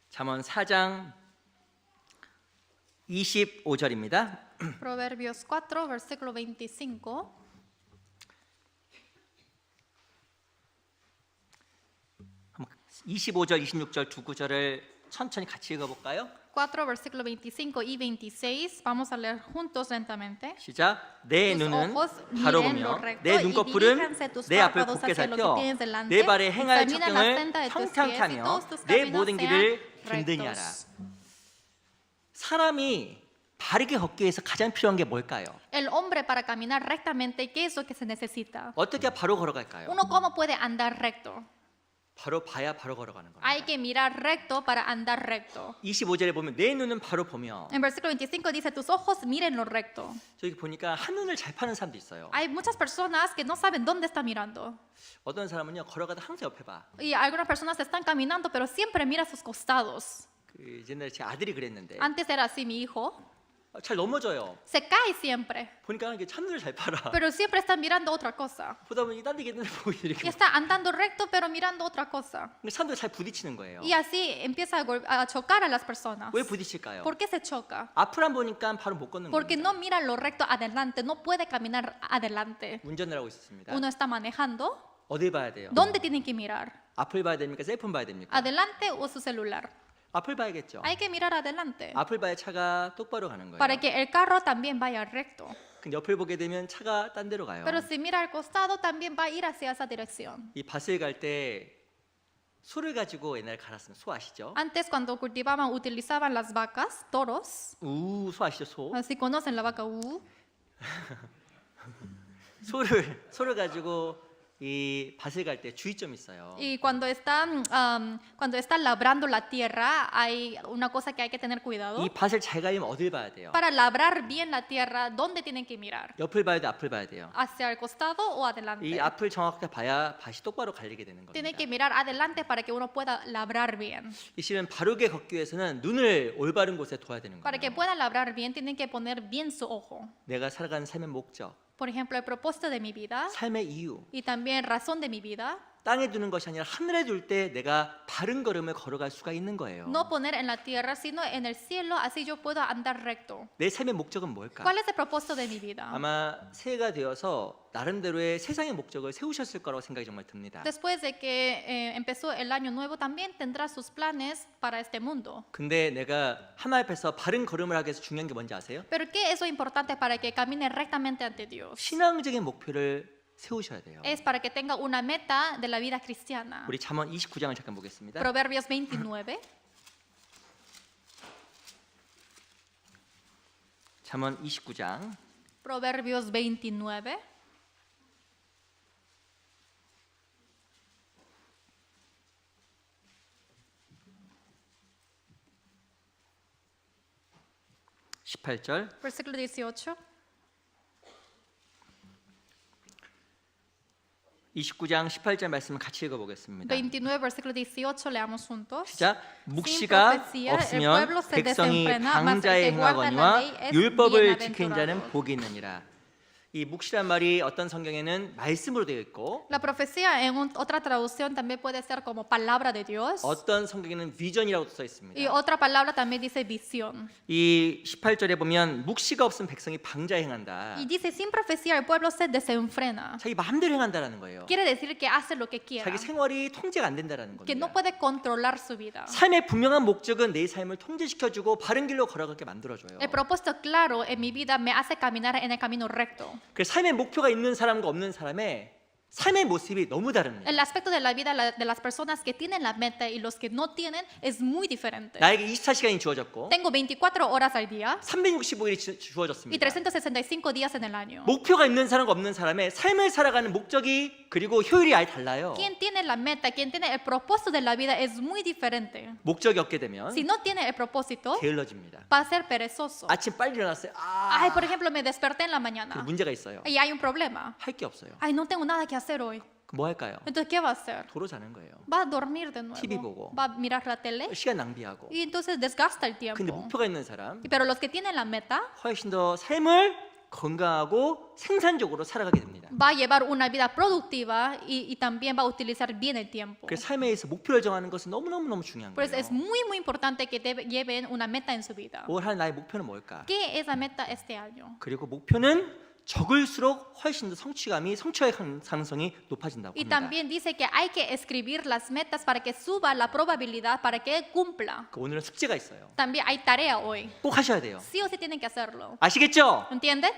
잠언 4장 25절입니다. Proverbios 4, versículo 25. 25절, 26절 두 구절을 천천히 같이 읽어볼까요? 4, versículo 25 y 26. Vamos a leer juntos lentamente. 시작. 내 Tus 눈은 ojos 바로 miren lo 보며 recto 내 y 눈꺼풀은 diríjanse tus 내 앞을 párpados 굳게 hacia lo que 살펴 tienes delante. 내 발에 행할 Examina la senda 척경을 de tus 평탄케 pies y 하며 todos tus 내 caminos 모든 sean 길을 든든히 하라. rectos. 사람이 바르게 걷기 위해서 가장 필요한 게 뭘까요? El hombre para caminar rectamente, ¿qué es lo que se necesita? 어떻게 바로 걸어갈까요? Uno cómo puede andar recto. 바로 봐야 바로 걸어가는 겁니다. Hay que mirar recto para andar recto. 25절에 보면 내 눈은 바로 보며 En versículo 25 dice, tus ojos miren lo recto. 저기 보니까 한눈을 잘 파는 사람도 있어요. Hay muchas personas que no saben dónde está mirando. 어떤 사람은요 걸어가다 항상 옆에 봐. Y algunas personas están caminando, pero siempre mira a sus costados. 그 옛날에 제 아들이 그랬는데 Antes era así mi hijo. 잘 넘어져요. Se cae siempre, 보니까 이게 찬눈을 잘 팔아. pero siempre está mirando otra cosa. 보다 보니 딴 데 있는데 보고 Y 이렇게. está andando recto, pero mirando otra cosa. 근데 사람들 잘 부딪히는 거예요. Y así empieza a chocar a las personas. 왜 부딪힐까요? ¿Por qué se choca? 앞을 안 보니까 바로 못 걷는 Porque 겁니다. no mira lo recto adelante, no puede caminar adelante. 운전을 하고 있었습니다. Uno está manejando, 어디 봐야 돼요? ¿dónde tienen que mirar? 앞을 봐야 됩니까? 셀폰 봐야 됩니까? ¿Adelante o su celular? 앞을 봐야겠죠. Hay que mirar adelante 앞을 봐야 차가 똑바로 가는 거예요. para que el carro también vaya recto. 근데 옆을 보게 되면 차가 딴 데로 가요. Pero si mira al costado, también va a ir hacia esa dirección. 이 밭을 갈 때 소를 가지고 옛날에 갈았으면 소 아시죠? Antes, cuando cultivaban, utilizaban las vacas, toros. 소 아시죠? 소? Si conocen la vaca 소를 가지고 이 밭을 갈 때 주의점이 있어요. Y cuando está labrando la tierra, hay una cosa que hay que tener cuidado. 이 밭을 잘 가려면 어딜 봐야 돼요? Para labrar bien la tierra, ¿dónde tienen que mirar? 옆을 봐야 돼, 앞을 봐야 돼요. ¿Hacia el costado o 이 adelante? 앞을 정확하게 봐야 밭이 똑바로 갈리게 되는 Tienen 겁니다. que mirar adelante para que uno pueda labrar bien. 이 실은 바르게 걷기 위해서는 눈을 올바른 곳에 둬야 되는 Para que 거예요. pueda labrar bien, tienen que poner bien su ojo. 내가 살아가는 삶의 목적, Por ejemplo, el propósito de mi vida 삶의 이유, y también razón de mi vida. 땅에 두는 것이 아니라 하늘에 둘 때 내가 바른 걸음을 걸어갈 수가 있는 거예요. No poner en la tierra, sino en el cielo, así yo puedo andar recto. 내 삶의 목적은 뭘까? ¿Cuál es el propósito de mi vida? 아마 새해가 되어서 나름대로의 세상의 목적을 세우셨을 거라고 생각이 정말 듭니다. Después de que empezó el año nuevo, también tendrá sus planes para este mundo. 근데 내가 하나님 앞에서 바른 걸음을 하기 위해서 중요한 게 뭔지 아세요? Pero ¿qué es lo importante para que camine rectamente ante Dios? 신앙적인 목표를 세우셔야 돼요. Es para que tenga una meta de la vida cristiana. 우리 잠언 29장을 잠깐 보겠습니다. Proverbios 29. 잠언 29장 Proverbios 29. 18절 Versículo 18. 29장 18절 말씀을 같이 읽어보겠습니다. 29, versículo 18, leamos juntos. 시작. Sin 묵시가 profecía, el 없으면 pueblo se 백성이 desenfrena, mas el 방자에 que guarda la 행하거니와 ley es 율법을 지키는 자는 bienaventurado. 복이 있느니라. 이 묵시란 말이 어떤 성경에는 말씀으로 되어 있고 La profecía en otra traducción también puede ser como palabra de Dios. 어떤 성경에는 비전이라고 써 Y 있습니다. otra palabra también dice visión. 이 18절에 보면 묵시가 없으면 백성이 방자에 행한다. Y dice, sin profecía el pueblo se desenfrena. 자기 마음대로 행한다라는 거예요. Quiere decir que hace lo que quiera, 자기 생활이 통제가 안 된다라는 que no 겁니다. puede controlar su vida. 삶의 분명한 목적은 내 삶을 통제시켜주고 바른 길로 걸어가게 만들어줘요. El propósito claro en mi vida me hace caminar en el camino recto. 그 삶의 목표가 있는 사람과 없는 사람의 삶의 모습이 너무 다릅니다. El aspecto de la vida de las personas que tienen la meta y los que no tienen es muy diferente. 나에게 24시간이 주어졌고 Tengo 24 horas al día 365일이 y 주어졌습니다. 365 días en el año. 목표가 있는 사람과 없는 사람의 삶을 살아가는 목적이 그리고 효율이 아예 달라요. Quien tiene la meta, quien tiene el propósito de la vida es muy diferente. 목적이 없게 되면 Si no tiene el propósito, 게을러집니다. va a ser perezoso. 아침 빨리 일어났어요. Ay, por ejemplo, me desperté en la 그 mañana 문제가 있어요. y hay un problema. 할 게 없어요. Ay, no tengo nada que hacer hoy. 뭐 할까요? Entonces, ¿qué va a hacer? 도로 자는 거예요. Va a dormir de TV nuevo. 보고. Va a mirar la tele 시간 낭비하고. y entonces desgasta el 근데 tiempo. 목표가 있는 사람 Pero los que tienen la meta 훨씬 더 삶을 건강하고 생산적으로 살아가게 됩니다. va a llevar una vida productiva y también va a utilizar bien el tiempo. 그 삶에서 목표를 정하는 것은 너무너무 중요한 Por eso es 거예요. muy importante que lleven una meta en su vida. 올 한 나의 목표는 뭘까? ¿Qué es la meta este año? 그리고 목표는 적을수록 훨씬 더 성취의 가능성이 높아진다고 Y 합니다. también dice que hay que escribir las metas para que suba la probabilidad para que cumpla. 그 오늘은 숙제가 있어요. También hay tarea hoy. 꼭 하셔야 돼요. Sí o sí tienen que hacerlo. 아시겠죠? ¿Entiende?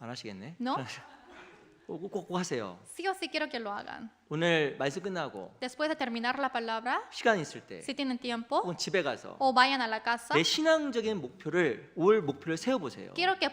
안 하시겠네. No? 꼭 하세요. Sí o sí quiero que lo hagan. 오늘 말씀 끝나고 Después de terminar la palabra, 시간 있을 때 si tienen tiempo, 혹은 집에 가서 o vayan a la casa, 내 신앙적인 올 목표를 세워보세요. quiero que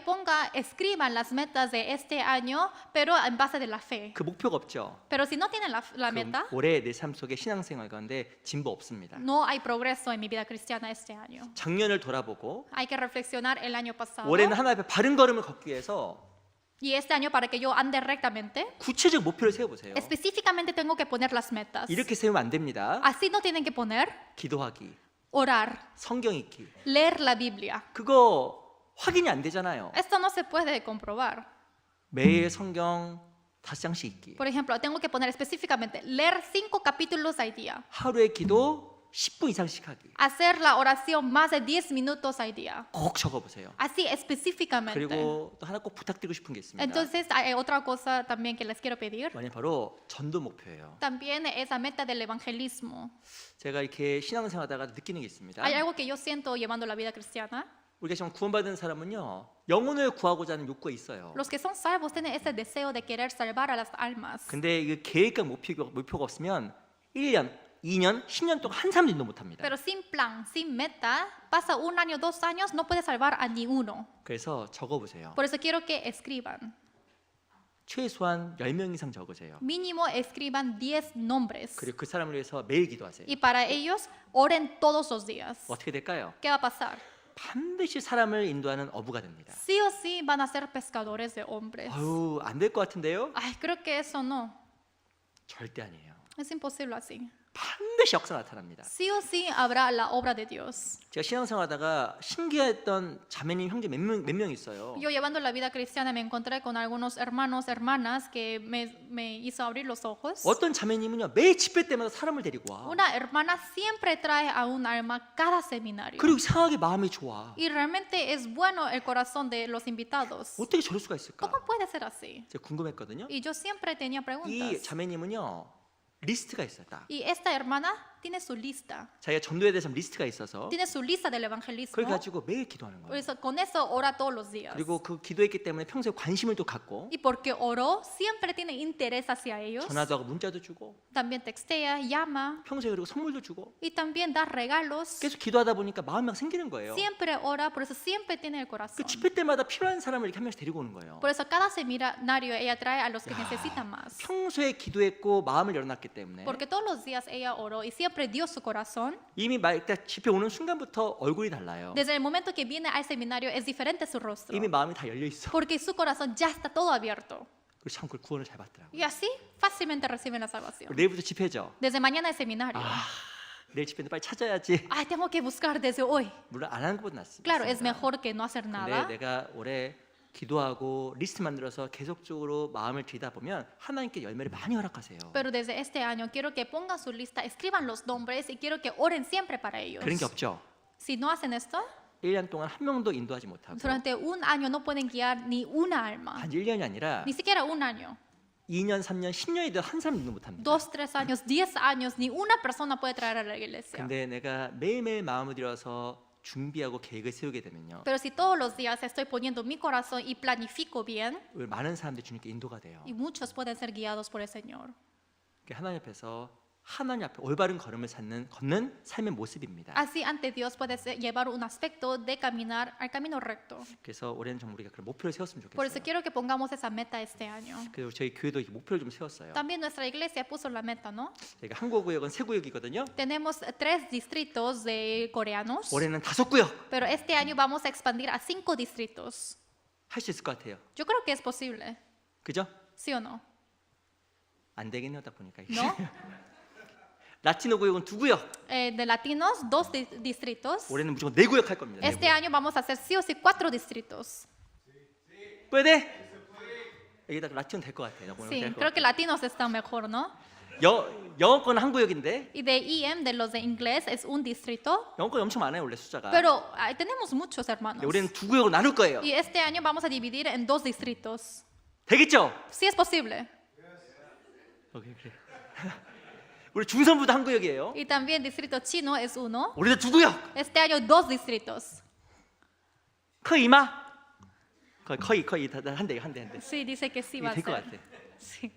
escriban las metas de este año, pero en base de la fe. 그 목표가 없죠. Pero si no tienen la meta, 그럼 올해 내 삶 속에 신앙생활 가운데 진보 없습니다. no hay progreso en mi vida cristiana este año. 작년을 돌아보고 Hay que reflexionar el año pasado. 올해는 하나님 앞에 바른 걸음을 걷기 위해서 Y este año para que yo ande rectamente, 구체적 목표를 세워보세요. específicamente tengo que poner las metas. 이렇게 세우면 안 됩니다. Así no tienen que poner 기도하기, orar, 성경 읽기, leer la Biblia. 그거 확인이 안 되잖아요. Esto no se puede comprobar. 매일 성경 5장씩 읽기, Por ejemplo, tengo que poner específicamente leer 5 capítulos al día, 하루에 기도 10분 이상씩 하기. hacer la oración más de 10 minutos al día. 꼭 적어보세요. Así específicamente. 그리고 또 하나 꼭 부탁드리고 싶은 게 있습니다. Entonces, hay otra cosa también que les quiero pedir. 뭐냐 바로 전도 목표예요. También esa meta del evangelismo. 제가 이렇게 신앙생활하다가 느끼는 게 있습니다. Hay algo que yo siento llevando la vida cristiana. 우리가 지금 구원받은 사람은요, 영혼을 구하고자 하는 욕구가 있어요. Los que son salvos tienen ese deseo de querer salvar a las almas. 근데 이 계획과 목표가 없으면 1년, 2년, 10년 동안 한 사람도 인도 못합니다. Pero sin plan, sin meta, pasa 1 año, 2 años, no puede salvar a ni uno. 그래서 적어보세요. Por eso quiero que escriban. 최소한 10명 이상 적으세요. Mínimo escriban 10 nombres. 그리고 그 사람을 위해서 매일 기도하세요. Y para ellos, oren todos los días. 어떻게 될까요? ¿Qué va a pasar? 반드시 사람을 인도하는 어부가 됩니다. Sí o sí van a ser pescadores de hombres. 아유, 안 될 것 같은데요? Ay, creo que eso no. 절대 아니에요. Es imposible así. 반드시 역사 나타납니다. Sí o sí habrá la obra de Dios. 제가 신앙생활하다가 신기했던 자매님 형제 몇 명 있어요. Yo llevando la vida cristiana me encontré con algunos hermanos, hermanas que me hizo abrir los ojos. 어떤 자매님은요 매일 집회 때마다 사람을 데리고 와. Una hermana siempre trae a un alma cada seminario. 그리고 이상하게 마음이 좋아. Y realmente es bueno el corazón de los invitados. 어떻게 저럴 수가 있을까? ¿Cómo puede ser así? 제가 궁금했거든요. Y yo siempre tenía 이 preguntas. 자매님은요 리스트가 있어요. 딱. Y esta hermana tiene su lista. 자기가 전도에 대해서 리스트가 있어서 Tiene su lista del evangelismo. 그걸 가지고 매일 기도하는 Por 거예요. eso, con eso ora todos los días. 그리고 그 기도했기 때문에 평소에 관심을 또 갖고 Y porque oró, siempre tiene interés hacia ellos. 전화도 하고 문자도 주고 También textea, llama 평소에 그리고 선물도 주고 y también da regalos. 계속 기도하다 보니까 마음이 막 생기는 거예요. Siempre ora, por eso siempre tiene el 그 corazón. 집회 때마다 필요한 사람을 이렇게 한 명씩 데리고 오는 거예요. Por eso cada seminario ella trae a los que necesitan más. 평소에 기도했고 마음을 열어놨기 때문에 Porque todos los días ella oró y siempre dio su corazón. 이미 일단 집회 오는 순간부터 얼굴이 달라요. Desde el momento que viene al seminario es diferente su rostro. 이미 마음이 다 열려 있어. Porque su corazón ya está todo abierto. 그리고 참 그걸 구원을 잘 받더라고요. Y así fácilmente reciben la salvación. 내일부터 집회죠. Desde mañana el seminario. 내일 집회인데 빨리 찾아야지. Ay, tengo que buscar desde hoy. 물론 안 하는 것보다 낫습니다. Claro, es mejor que no hacer 근데 nada. 내가 올해 기도하고 리스트 만들어서 계속적으로 마음을 들이다 보면 하나님께 열매를 많이 허락하세요. Pero desde este año quiero que pongan su lista, escriban los nombres y quiero que oren siempre para ellos. 그런 게 없죠. Si no hacen esto, 1년 동안 한 명도 인도하지 못하고 durante un año no pueden guiar ni una alma. 단 1년이 아니라 Ni siquiera un año. 2년, 3년, 10년이 돼도 한 사람 인도 못합니다. 2, 3 años, 10 años, ni una persona puede traer a la iglesia. 근데 내가 매일매일 마음을 들여서 준비하고 계획을 세우게 되면요. Pero si todos los días estoy poniendo mi corazón y planifico bien, 우리 많은 사람들이 주님께 인도가 돼요. y muchos pueden ser guiados por el Señor. 그게 하나님 앞에서 하나님 앞에 올바른 걸음을 걷는 삶의 모습입니다. Así ante Dios puede llevar un aspecto de caminar al camino recto. 그래서 올해는 정말 우리가 그런 목표를 세웠으면 Por eso 좋겠어요. quiero que pongamos esa meta este año. 그래서 저희 교회도 이 목표를 좀 세웠어요. También nuestra iglesia puso la meta, ¿no? 저희가 한국 구역은 세 구역이거든요. Tenemos 3 distritos de coreanos, 올해는 5구역 pero este año vamos a expandir a 5 distritos. 할 수 있을 것 같아요. Yo creo que es posible, 그죠? ¿sí o no? 안 되겠네요, 딱 보니까. ¿No? 라티노 구역은 2구역. De latinos, 2 distritos. 올해는 무조건 4구역 할 겁니다. Este año vamos a hacer sí o sí 4 distritos. puede? 여기다 라티노 될 것 같아요. Sí, creo que latinos están mejor, ¿no? 영어권 한 구역인데 Y de IM, de los de inglés, es un distrito, 영어권 엄청 많아요, 원래 숫자가. pero tenemos muchos hermanos. 근데 우리는 2구역으로 나눌 거예요. Y este año vamos a dividir en 2 distritos. 되겠죠? Sí es posible. 오케이, 그래. 우리 중선부도 한 구역이에요. Y también distrito chino es 1. 우리도 2구역. Este año 2 distritos. 커이마? 거의 한대. Sí, dice que sí va a 이게 될 것 ser. 같아. Sí.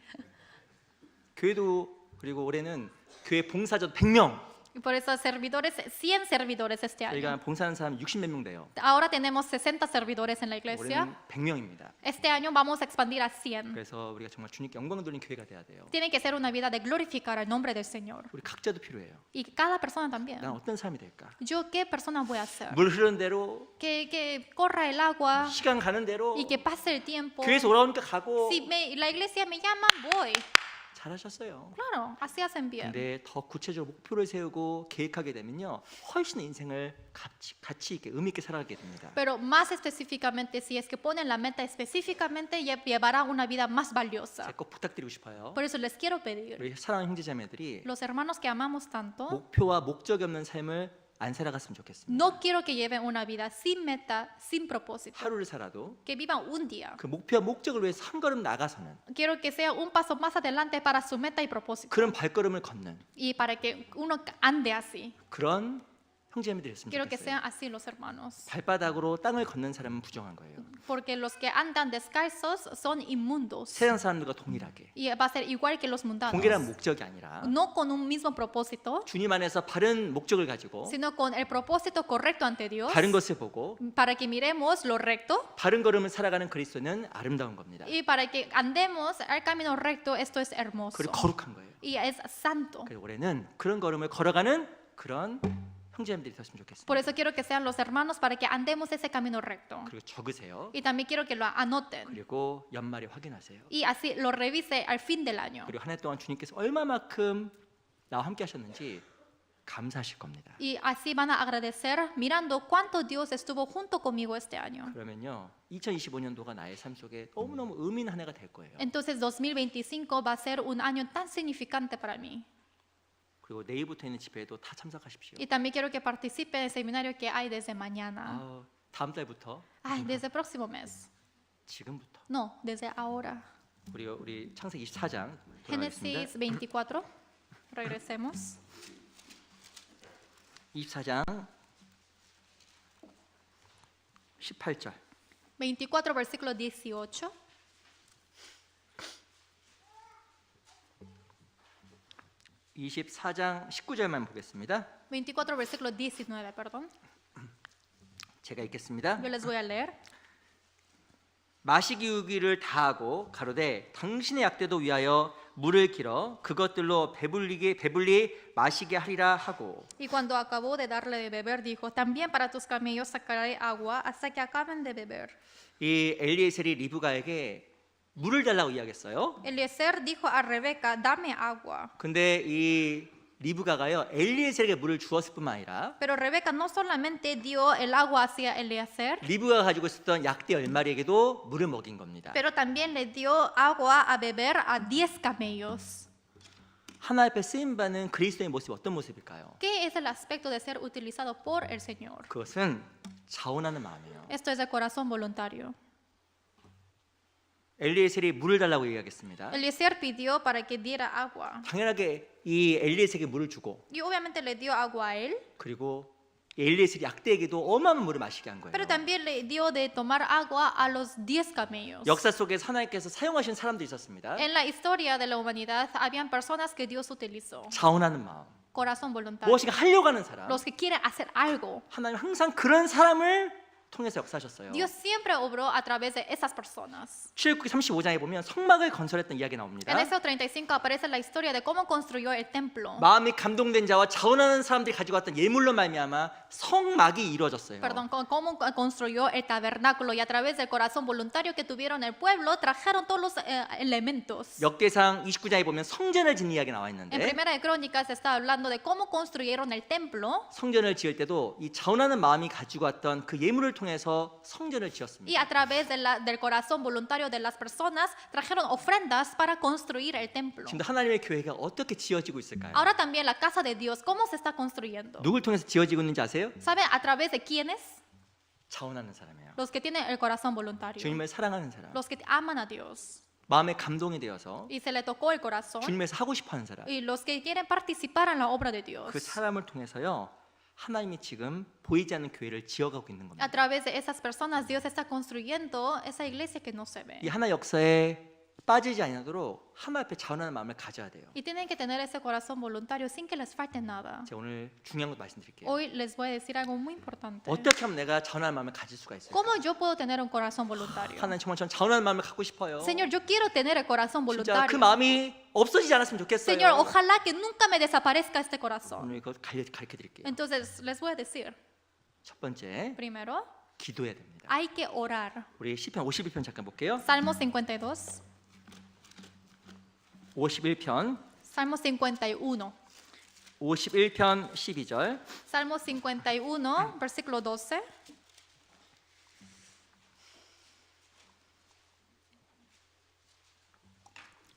교회도 그리고 올해는 교회 봉사자 100명. Y por eso 100 servidores este año. 저희가 봉사하는 사람 60몇 명 돼요. Ahora tenemos 60 servidores en la 올해는 iglesia. 100명입니다. Este año vamos a expandir a 100. 그래서 우리가 정말 주님께 영광 돌린 교회가 돼야 돼요. Tiene que ser una vida de glorificar el nombre del Señor. 우리 각자도 필요해요. Y cada persona también. 난 어떤 삶이 될까? Yo, ¿qué persona voy a ser? 물 흐르는 대로 Que corra el agua 시간 가는 대로 y que pase el tiempo. 교회에서 오라니까 가고 Si la iglesia me llama, voy. 잘하셨어요. Claro, así hacen bien. 근데 더 구체적으로 목표를 세우고 계획하게 되면요, 훨씬 인생을 가치 있게 의미 있게 살아가게 됩니다. Pero más específicamente, si es que ponen la meta específicamente, llevará una vida más valiosa. 제가 꼭 부탁드리고 싶어요. Por eso les quiero pedir, 우리 사랑하는 형제자매들이 los hermanos que amamos tanto, 목표와 목적이 없는 삶을 안 살아갔으면 좋겠습니다. no quiero que lleven una vida sin meta, sin propósito. 하루를 살아도 Que vivan un día. 그 목표와 목적을 위해서 한 걸음 나가서는 Quiero que sea un paso más adelante para su meta y propósito. 그런 발걸음을 걷는 Y para que uno ande así. 그런 형제자매들이 됐으면 Quiero que 좋겠어요. sean así los hermanos. 발바닥으로 땅을 걷는 사람은 부정한 거예요. porque los que andan descalzos son inmundos. 세상 사람들과 동일하게. Y va a ser igual que los mundanos. 동일한 목적이 아니라 No con un mismo propósito, 주님 안에서 바른 목적을 가지고 sino con el propósito correcto ante Dios, 바른 것을 보고 para que miremos lo recto 바른 걸음을 살아가는 그리스도는 아름다운 겁니다. y para que andemos al camino recto. Esto es hermoso 그리고 거룩한 거예요. y es santo. 그래서 올해는 그런 걸음을 걸어가는 그런 형제님들이 됐으면 좋겠습니다. Por eso quiero que sean los hermanos para que andemos ese camino recto. 그리고 적으세요. Y también quiero que lo anoten 그리고 연말에 확인하세요. y así lo revise al fin del año. 그리고 한 해 동안 주님께서 얼마만큼 나와 함께 하셨는지 감사하실 겁니다. Y así van a agradecer mirando cuánto Dios estuvo junto conmigo este año. 그러면요 2025년도가 나의 삶 속에 너무너무 의미 있는 한 해가 될 거예요. Entonces 2025 va a ser un año tan significante para mí. 그리고 내일부터 있는 집회에도 다 참석하십시오. Y también quiero que participe en el seminario que hay desde mañana. 다음 달부터 Ay, desde el próximo mes. 지금부터 No, desde ahora. 우리 창세기 24장 돌아가겠습니다. Génesis 24. Regresemos. 24장 18절 24, versículo 18. 24장 19절만 보겠습니다. 24, versículo 19, perdón. 제가 읽겠습니다. Yo les voy a leer. 마시기우기를 다하고 가로되 당신의 약대도 위하여 물을 길어 그것들로 배불리 마시게 하리라 하고 Y cuando acabó de darle de beber, dijo, también para tus camellos sacaré agua hasta que acaben de beber. 이 엘리에셀이 리브가에게 물을 달라고 이야기했어요. Eliezer dijo a Rebeca, dame agua. 근데 이 리브가가요 엘리에셀에게 물을 주었을 뿐만 아니라 Pero Rebeca no solamente dio el agua hacia Eliezer, 리브가가 가지고 있었던 약대 10마리에게도 물을 먹인 겁니다. pero también le dio agua a beber a 10 camellos. 하나님 앞에 쓰임받는 그리스도의 모습이 어떤 모습일까요? ¿Qué es el aspecto de ser utilizado por el Señor? 그것은 자원하는 마음이에요. Esto es el corazón voluntario. 엘리에셀이 물을 달라고 이야기했습니다. Eliezer pidió para que diera agua. 당연하게 이 엘리에셀에게 물을 주고 Y obviamente le dio agua a él, 그리고 엘리에셀이 약대에게도 어마어마한 물을 마시게 한 거예요. pero también le dio de tomar agua a los 10 camellos. 역사 속에 하나님께서 사용하신 사람들이 있었습니다. En la historia de la humanidad habían personas que Dios utilizó. 자원하는 마음, Corazón voluntario. 무엇인가 하려고 하는 사람. Los que quieren hacer algo. 하나님 항상 그런 사람을 통해서 역사하셨어요. Dios siempre obró a través de esas personas. 출애굽기 35장에 보면 성막을 건설했던 이야기 나옵니다. En Éxodo 35 aparece la historia de cómo construyó el templo. 마음이 감동된 자와 자원하는 사람들이 가지고 왔던 예물로 말미암아 성막이 이루어졌어요. Perdón, cómo construyó el tabernáculo y a través del corazón voluntario que tuvieron el pueblo trajeron todos los elementos. 역대상 29장에 보면 성전을 짓는 이야기 나와 En 있는데 Primera de Crónicas está hablando de cómo construyeron el templo 성전을 지을 때도 이 자원하는 마음이 가지고 왔던 그 예물을 통해서 성전을 y 지었습니다. a través del corazón voluntario de las personas trajeron ofrendas para construir el templo. 지금도 하나님의 교회가 어떻게 지어지고 있을까요? Ahora también la casa de Dios, ¿cómo se está construyendo? 누굴 통해서 지어지고 있는지 아세요? ¿Saben a través de quiénes? 자원하는 사람이에요. Los que tienen el corazón voluntario. 주님을 사랑하는 사람. Los que aman a Dios. 마음에 감동이 되어서 Y se le tocó el corazón. 주님에서 하고 싶어하는 사람. Y los que quieren participar en la obra de Dios. 그 사람을 통해서요. 하나님이 지금 보이지 않는 교회를 지어가고 있는 A 겁니다. través de esas personas Dios está construyendo esa iglesia que no se ve. 이 하나 역사에 빠지지 않도록 하나님 앞에 자원하는 마음을 가져야 돼요. Y tienen que tener ese corazón voluntario sin que les falte nada. 제가 오늘 중요한 것 말씀드릴게요. Hoy les voy a decir algo muy importante. 어떻게 하면 내가 자원하는 마음을 가질 수가 있을까요? ¿Cómo yo puedo tener un corazón voluntario? 하나님 정말 전 자원하는 마음을 갖고 싶어요. Señor, yo quiero tener el corazón 진짜 그 voluntario. 마음이 없어지지 않았으면 좋겠어요. Señor, ojalá que nunca me desaparezca este corazón. 오늘 이거 가르쳐 드릴게요. Entonces, les voy a decir, 첫 번째, primero, 기도해야 됩니다. hay que orar. 우리 시편 51편 잠깐 볼게요. Salmo 52. 51편 Salmo 51. 51편 12절. Salmo 51, versículo 12.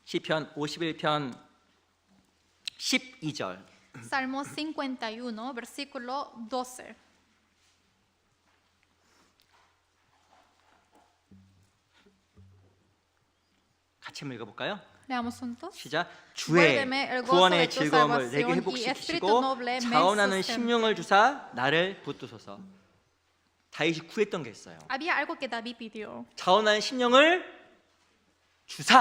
시편 51편 12절. Salmo 51, versículo 12. 같이 한번 읽어볼까요? Leamos juntos. 시작. 주의 Vuélveme el gozo de 구원의 tu 즐거움을 내게 salvación y 회복시키시고 espíritu noble me 자원하는 sustente. 심령을 주사 나를 붙드소서. 다윗이 구했던 게 있어요. Había algo que David pidió. 자원하는 심령을 주사.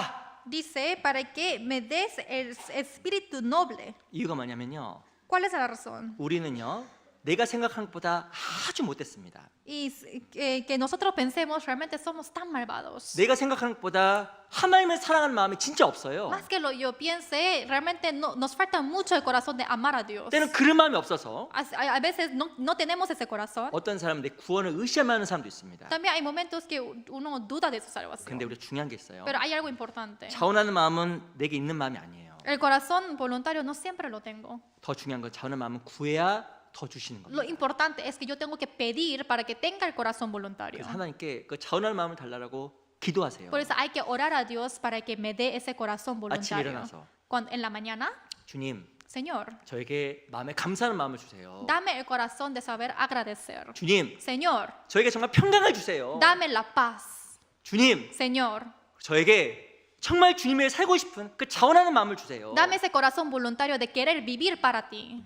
Dice, para que me des el espíritu noble. 이유가 뭐냐면요. ¿Cuál es la razón? 우리는요. 내가 생각한 것보다 아주 못됐습니다. Y que nosotros pensemos realmente somos tan malvados. 내가 생각하는 것보다 하나님을 사랑하는 마음이 진짜 없어요. Más que lo yo piense, realmente nos falta mucho el corazón de amar a Dios. 때는 그런 마음이 없어서 A veces no tenemos ese corazón. 어떤 사람은 내 구원을 의심하는 사람도 있습니다. También hay momentos que uno duda de su salvación. 근데 우리 중요한 게 있어요. Pero hay algo importante. 자원하는 마음은 내게 있는 마음이 아니에요. El corazón voluntario no siempre lo tengo. 더 중요한 건 자원하는 마음은 구해야 더 주시는 Lo 겁니다. importante es que yo tengo que pedir para que tenga el corazón voluntario. 그래서 하나님께 그 자원하는 마음을 달라고 기도하세요. Por eso hay que orar a Dios para que me dé ese corazón voluntario. 일어나서. En la mañana, 주님, Señor, 저에게 마음에 감사하는 마음을 주세요. dame el corazón de saber agradecer. 주님, Señor, 저에게 정말 평강을 주세요. dame la paz. 주님, Señor, 저에게 정말 주님을 살고 싶은 그 자원하는 마음을 주세요. dame ese corazón voluntario de querer vivir para ti.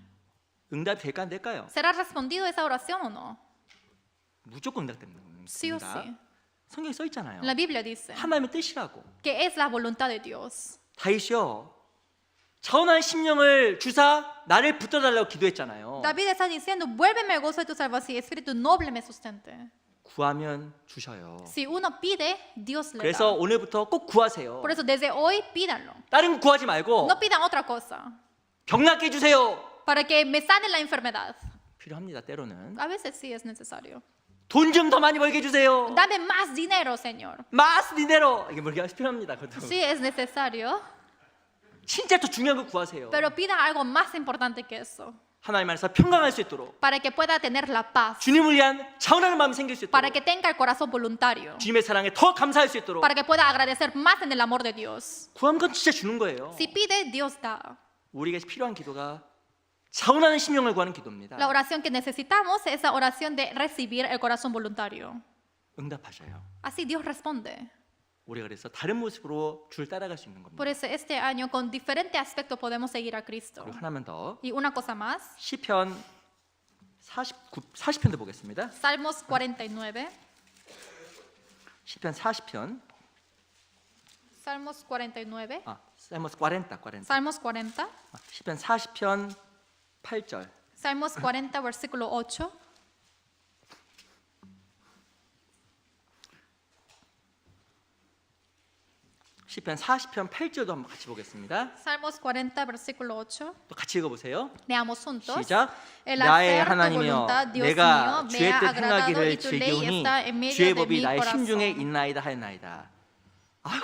응답이 될까 안 될까요? ¿Será respondido esa oración o no? 무조건 Sí o 응답됩니다. sí. 성경에 써 있잖아요. La Biblia dice 하나님의 뜻이라고. que es la voluntad de Dios. 다윗이요. 자원한 심령을 주사 나를 붙들어달라고 기도했잖아요. David está diciendo, vuélveme el gozo de tu salvación, espíritu noble me sustente. 구하면 주셔요. Si uno pide, Dios le 그래서 da. 오늘부터 꼭 구하세요. Por eso desde hoy pídanlo. 다른 거 구하지 말고 No pidan otra cosa 병 낫게 해주세요. para que me sane la enfermedad. 필요합니다. 때로는 A veces sí es necesario. 돈 좀 더 많이 벌게 해주세요. Dame más dinero, Señor. 마스 디네로 이게 뭐가 필요합니다. 그것도. Sí es necesario, 진짜 더 중요한 거 구하세요. pero pidan algo más importante que eso. 하나님 안에서 평강할 수 있도록 Para que pueda tener la paz. 주님을 위한 자원하는 마음이 생길 수 Para 있도록 que tenga el corazón voluntario. 주님의 사랑에 더 감사할 수 있도록 Para que pueda agradecer más en el amor de Dios. 구하는 건 진짜 주는 거예요. Si pide, Dios da. 우리에게 필요한 기도가 자원하는 심령을 구하는 기도입니다. La oración que necesitamos es la oración de recibir el corazón voluntario. 응답하셔요. Así Dios responde. 우리가 그래서 다른 모습으로 주를 따라갈 수 있는 겁니다. Por eso este año con diferentes aspectos podemos seguir a Cristo. 그리고 하나만 더 Y una cosa más, 시편 40편도 보겠습니다. Salmos 49. 시편 40편. Salmos 49. Salmos 40. Salmos 40. 시편 40편 8절. Salmos 40, versículo 8. 시편 40편 8절도 한번 같이 보겠습니다. Salmos 40, versículo 8. 또 같이 읽어보세요. Leamos juntos. 시작. El 나의 hacer tu 하나님이여, voluntad, Dios 내가 mío, me 주의 ha 뜻 agradado y 행하기를 tu ley 즐기오니 está en medio 주의 de 법이 mi 나의 심중에 corazón. 있나이다 하였나이다. 아휴,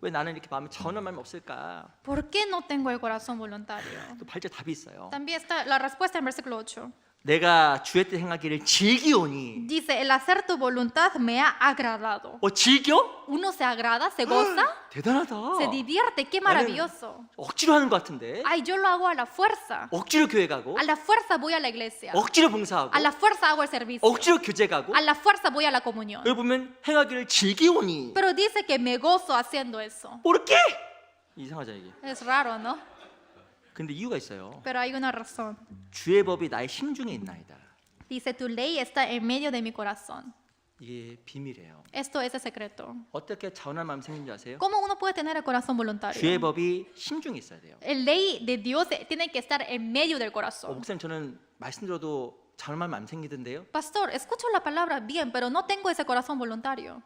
왜 나는 이렇게 마음에 전한 마음이 없을까? ¿Por qué no tengo el corazón voluntario? 또 8절 답이 있어요. También está la respuesta en versículo 8. 내가 주의 뜻 행하기를 즐기오니. Dice, el hacer tu voluntad me ha agradado. 즐겨? Uno se agrada, se goza, 대단하다. se divierte, qué maravilloso. 억지로 하는 것 같은데. Ay, yo lo hago a la fuerza. 억지로 교회 가고, A la fuerza voy a la iglesia. 억지로 봉사하고, A la fuerza hago el servicio. 억지로 교제 가고. A la fuerza voy a la comunión. 여기 보면 행하기를 즐기오니. Pero dice que me gozo haciendo eso. ¿Por qué? 이상하죠 이게. Es raro, ¿no? 근데 이유가 있어요. Pero hay una razón. 주의 법이 나의 심중에 있나이다. Dice, tu ley está en medio de mi corazón. 이게 비밀이에요. Esto es el secreto. 어떻게 자원한 마음이 생긴지 아세요? ¿Cómo uno puede tener el corazón voluntario? 주의 법이 심중에 있어야 돼요. El ley de Dios tiene que estar en medio del corazón. 목사님 저는 말씀 들어도 자원한 마음 안 생기던데요. Pastor, escucho la palabra bien, pero no tengo ese corazón voluntario.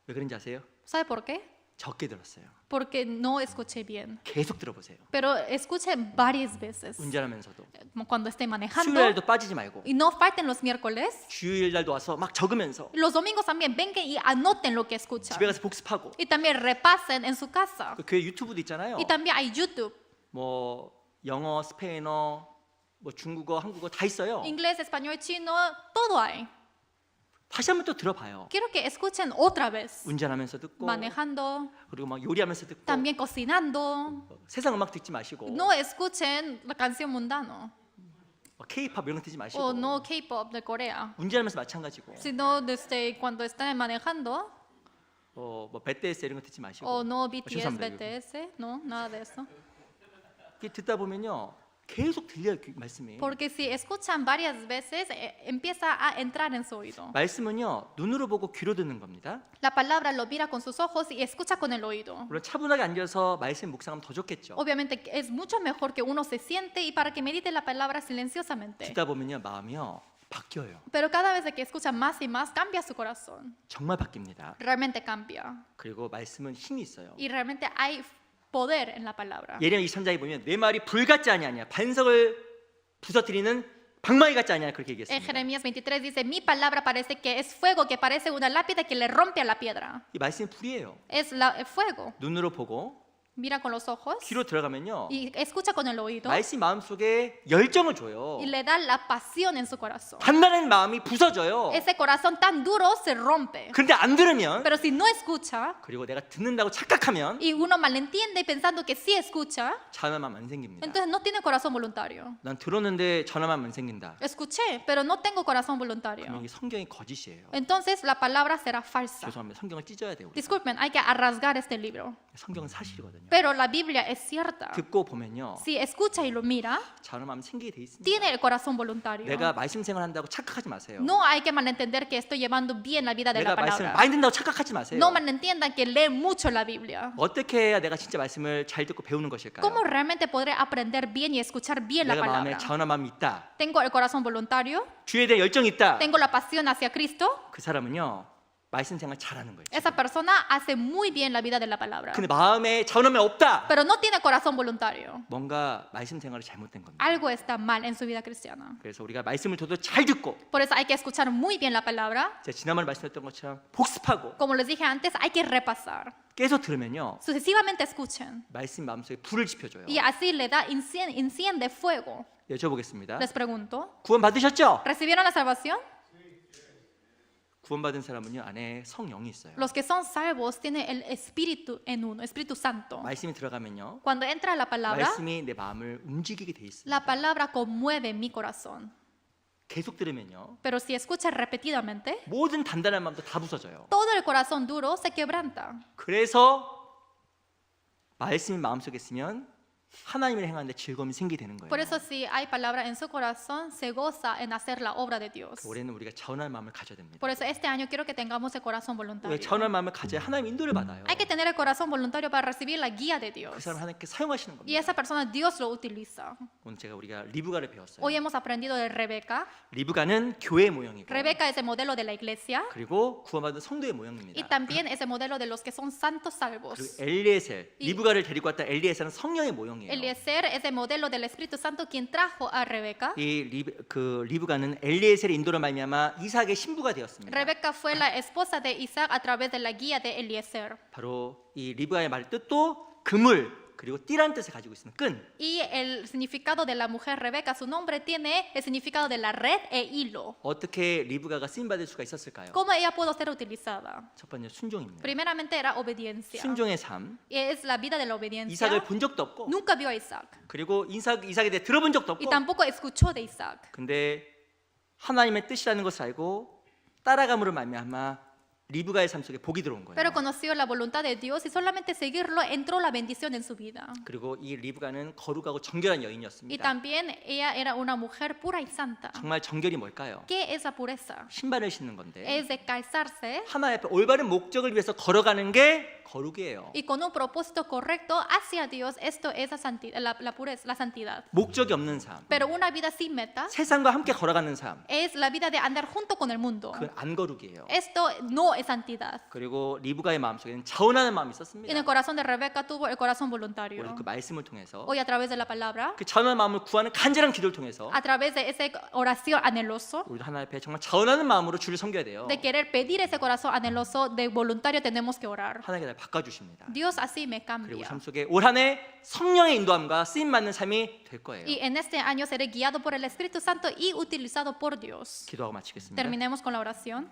왜 그런지 아세요? ¿Sabe por qué? 적게 들었어요. Porque no escuché bien. 계속 들어보세요. Pero escuché varias veces. 운전하면서도. Cuando esté manejando. 수요일도 빠지지 말고. Y no falten los miércoles. 주일날도 와서 막 적으면서 Los domingos también vengan y anoten lo que escuchan. 집에 가서 복습하고. Y también repasen en su casa. 그 교회 유튜브도 있잖아요. Y también hay YouTube. 뭐 영어, 스페인어, 뭐 중국어, 한국어 다 있어요. Inglés, español, chino, todo hay. 다시 한번 또 들어봐요. Quiero que escuchen otra vez. 운전하면서 듣고 Manejando, 그리고 막 요리하면서 듣고 también cocinando. 세상 음악 듣지 마시고 No escuchen la canción mundano K-팝 이런 거 듣지 마시고 o no K-pop de Corea, 운전하면서 마찬가지고 sino cuando están manejando 뭐 BTS 이런 거 듣지 마시고 o no BTS, 죄송합니다. BTS, no, nada de eso. 이게 듣다 보면요 계속 들려요 말씀이. Porque si escuchan varias veces, empieza a entrar en su oído. 말씀은요 눈으로 보고 귀로 듣는 겁니다. La palabra lo mira con sus ojos y escucha con el oído. 물론 차분하게 앉아서 말씀 묵상하면 더 좋겠죠. Obviamente es mucho mejor que uno se siente y para que medite la palabra silenciosamente. 듣다 보면요 마음이요 바뀌어요. Pero cada vez que escucha más y más, cambia su corazón. 정말 바뀝니다. Realmente cambia. 그리고 말씀은 힘이 있어요. Y realmente hay poder en la palabra. 예레미야 23장에 보면 내 말이 불 같지 아니하냐 반석을 부서뜨리는 방망이 같지 않냐 그렇게 En 얘기했습니다. Jeremías 23 dice, mi palabra parece que es fuego, que parece una lápida que le rompe a la piedra. 이 말씀이 불이에요. Es el fuego. 눈으로 보고 Mira con los ojos 귀로 들어가면요 y escucha con el oído 말씀 마음속에 열정을 줘요. y le da la pasión en su corazón. 단단한 마음이 부서져요. Ese corazón tan duro se rompe. 그런데 안 들으면 Pero si no escucha 그리고 내가 듣는다고 착각하면 y uno malentiende pensando que sí escucha, 전화만 안 생깁니다. entonces no tiene corazón voluntario. 난 들었는데 전화만 안 생긴다. Escuché, pero no tengo corazón 그러면 voluntario. 이게 성경이 거짓이에요. entonces la palabra será falsa. 죄송합니다. 성경을 찢어야 돼요. 우리가. Disculpen, hay que rasgar este libro. 성경은 사실이거든요. Pero la Biblia es cierta. 듣고 보면요 Si escucha y lo mira, 전화만 생기게 돼 있습니다. tiene el corazón voluntario. 내가 말씀 생활한다고 착각하지 마세요. No hay que malentender que estoy llevando bien la vida de la 내가 말씀 palabra. 많이 듣는다고 착각하지 마세요. No malentiendan que lee mucho la Biblia. 어떻게 해야 내가 진짜 말씀을 잘 듣고 배우는 것일까요? ¿Cómo realmente podré aprender bien y escuchar bien la 내가 마음에 palabra? 자원한 마음이 있다. Tengo el corazón voluntario, 주에 대한 열정이 있다. tengo la pasión hacia Cristo. 그 사람은요 말씀 생활 잘하는 거예요. Esa persona hace muy bien la vida de la palabra. 근데 마음에 자원함이 없다. Pero no tiene corazón voluntario. 뭔가 말씀 생활이 잘못된 겁니다. Algo está mal en su vida cristiana. 그래서 우리가 말씀을 들어도 잘 듣고 Por eso hay que escuchar muy bien la palabra. 제가 지난번에 말씀했던 것처럼 복습하고 Como les dije antes, hay que repasar. 계속 들으면요 Sucesivamente escuchen. 말씀 마음속에 불을 지펴줘요. Y así le da enciende fuego. 여쭤보겠습니다. Les pregunto, 구원 받으셨죠? ¿recibieron la salvación? 구원받은 사람은요 안에 성령이 있어요. Los que son salvos tienen el Espíritu en uno, Espíritu Santo. 말씀이 들어가면요 Cuando entra la palabra, 말씀이 내 마음을 움직이게 돼 있습니다. la palabra conmueve mi corazón. 계속 들으면요 Pero si escuchas repetidamente, 모든 단단한 마음도 다 부서져요. todo el corazón duro se quebranta. 그래서 말씀이 마음속에 있으면 하나님을 행하는데 즐거움이 생기게 되는 거예요. Por eso si hay palabra en su corazón, se goza en hacer la obra de Dios. 올해는 우리가 자원할 마음을 가져야 됩니다. Por eso este año quiero que tengamos el corazón 왜 voluntario. 자원할 마음을 가져야 하나님 인도를 받아요. Hay que tener el corazón voluntario para recibir la guía de 그 Dios. 사람 하나님께 사용하시는 Y 겁니다. esa persona Dios lo utiliza. 오늘 우리가 리브가를 배웠어요. Hoy hemos aprendido de Rebeca. 리브가는 교회 모형이고 Rebeca es el modelo de la iglesia 그리고 구원받은 성도의 y 모형입니다. también es el modelo de los que son santos salvos. 그리고 엘리에셀, 리브가를 데리고 왔다 엘리에셀은 성령의 모형이에요. Eliezer es el modelo del Espíritu Santo quien trajo a Rebeca. 이 리브가는 엘리에셀의 인도로 말미암아 이삭의 신부가 되었습니다. Rebeca fue la esposa de Isaac a través de la guía de Eliezer. 바로 이 리브가의 말 뜻도 그물 그리고 띠라는 뜻을 가지고 있는 끈. Y el significado de la mujer Rebeca, su nombre tiene el significado de la red e hilo. 어떻게 리브가가 쓰임 받을 수가 있었을까요? ¿Cómo ella pudo ser utilizada? 첫 번째 순종입니다. Primeramente era obediencia. 순종의 삶. Y es la vida de la obediencia. 이삭을 본 적도 없고 Nunca vio a Isaac. 그리고 이삭에 대해 들어본 적도 Y 없고 tampoco escuchó de Isaac. 근데 하나님의 뜻이라는 것을 알고 따라감으로 말미암아 리브가의 삶 속에 복이 들어온 거예요. Pero conoció la voluntad de Dios y solamente seguirlo entró la bendición en su vida. 그리고 이 리브가는 거룩하고 정결한 Y 여인이었습니다. también ella era una mujer pura y santa. 정말 정결이 뭘까요? ¿Qué es la pureza? 신발을 신는 건데 Es de calzarse 하나님 앞에 올바른 목적을 위해서 걸어가는 게 거룩이에요. y con un propósito correcto hacia Dios. Esto es la pureza, la santidad. 목적이 없는 삶, Pero una vida sin meta 세상과 함께 걸어가는 삶, es la vida de andar junto con el mundo. 그건 안 거룩이에요. Esto no es santidad. 그리고 리브가의 마음속에는 자원하는 마음이 En el 있었습니다. corazón de Rebeca tuvo el corazón 오늘 voluntario. 그 말씀을 통해서 Hoy a través de la palabra, 그 자원하는 마음을 구하는 간절한 기도를 통해서 a través de esa oración anheloso, 우리도 하나님 앞에 정말 자원하는 마음으로 주를 섬겨야 돼요. de querer pedir ese corazón anheloso de voluntario tenemos que orar. 하나님께 날 바꿔주십니다. Dios así me 그리고 cambia. 삶 속에 올 한 해 성령의 인도함과 쓰임 받는 삶이 될 거예요. Y en este año seré guiado por el Espíritu Santo y utilizado por Dios. 기도하고 마치겠습니다. Terminemos con la oración.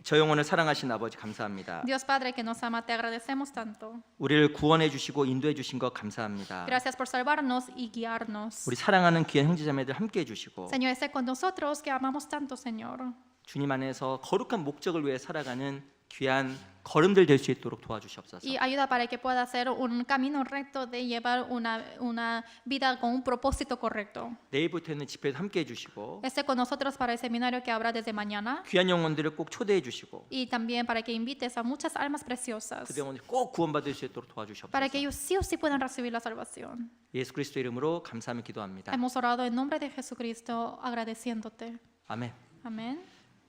저 영혼을 사랑하신 아버지 감사합니다. Dios Padre que nos ama, te agradecemos tanto. 우리를 구원해 주시고 인도해 주신 것 감사합니다. Gracias por salvarnos y guiarnos. 우리 사랑하는 귀한 형제자매들 함께 해 주시고 Señor, esté con nosotros que amamos tanto, Señor. 주님 안에서 거룩한 목적을 위해 살아가는 귀한 걸음들 될 수 있도록 도와주시옵소서. y ayuda para que pueda hacer un camino recto de llevar una vida con un propósito correcto. 내일부터는 집회도 함께 해주시고 Esté con nosotros para el seminario que habrá desde mañana 귀한 영혼들을 꼭 초대해 주시고 y también para que invites a muchas almas preciosas 그 영혼들이 꼭 구원받을 수 있도록 para 도와주시옵소서. que ellos sí o sí puedan recibir la salvación. 예수 그리스도 이름으로 감사하며 기도합니다. Hemos orado en nombre de Jesucristo agradeciéndote. 아멘. Amén.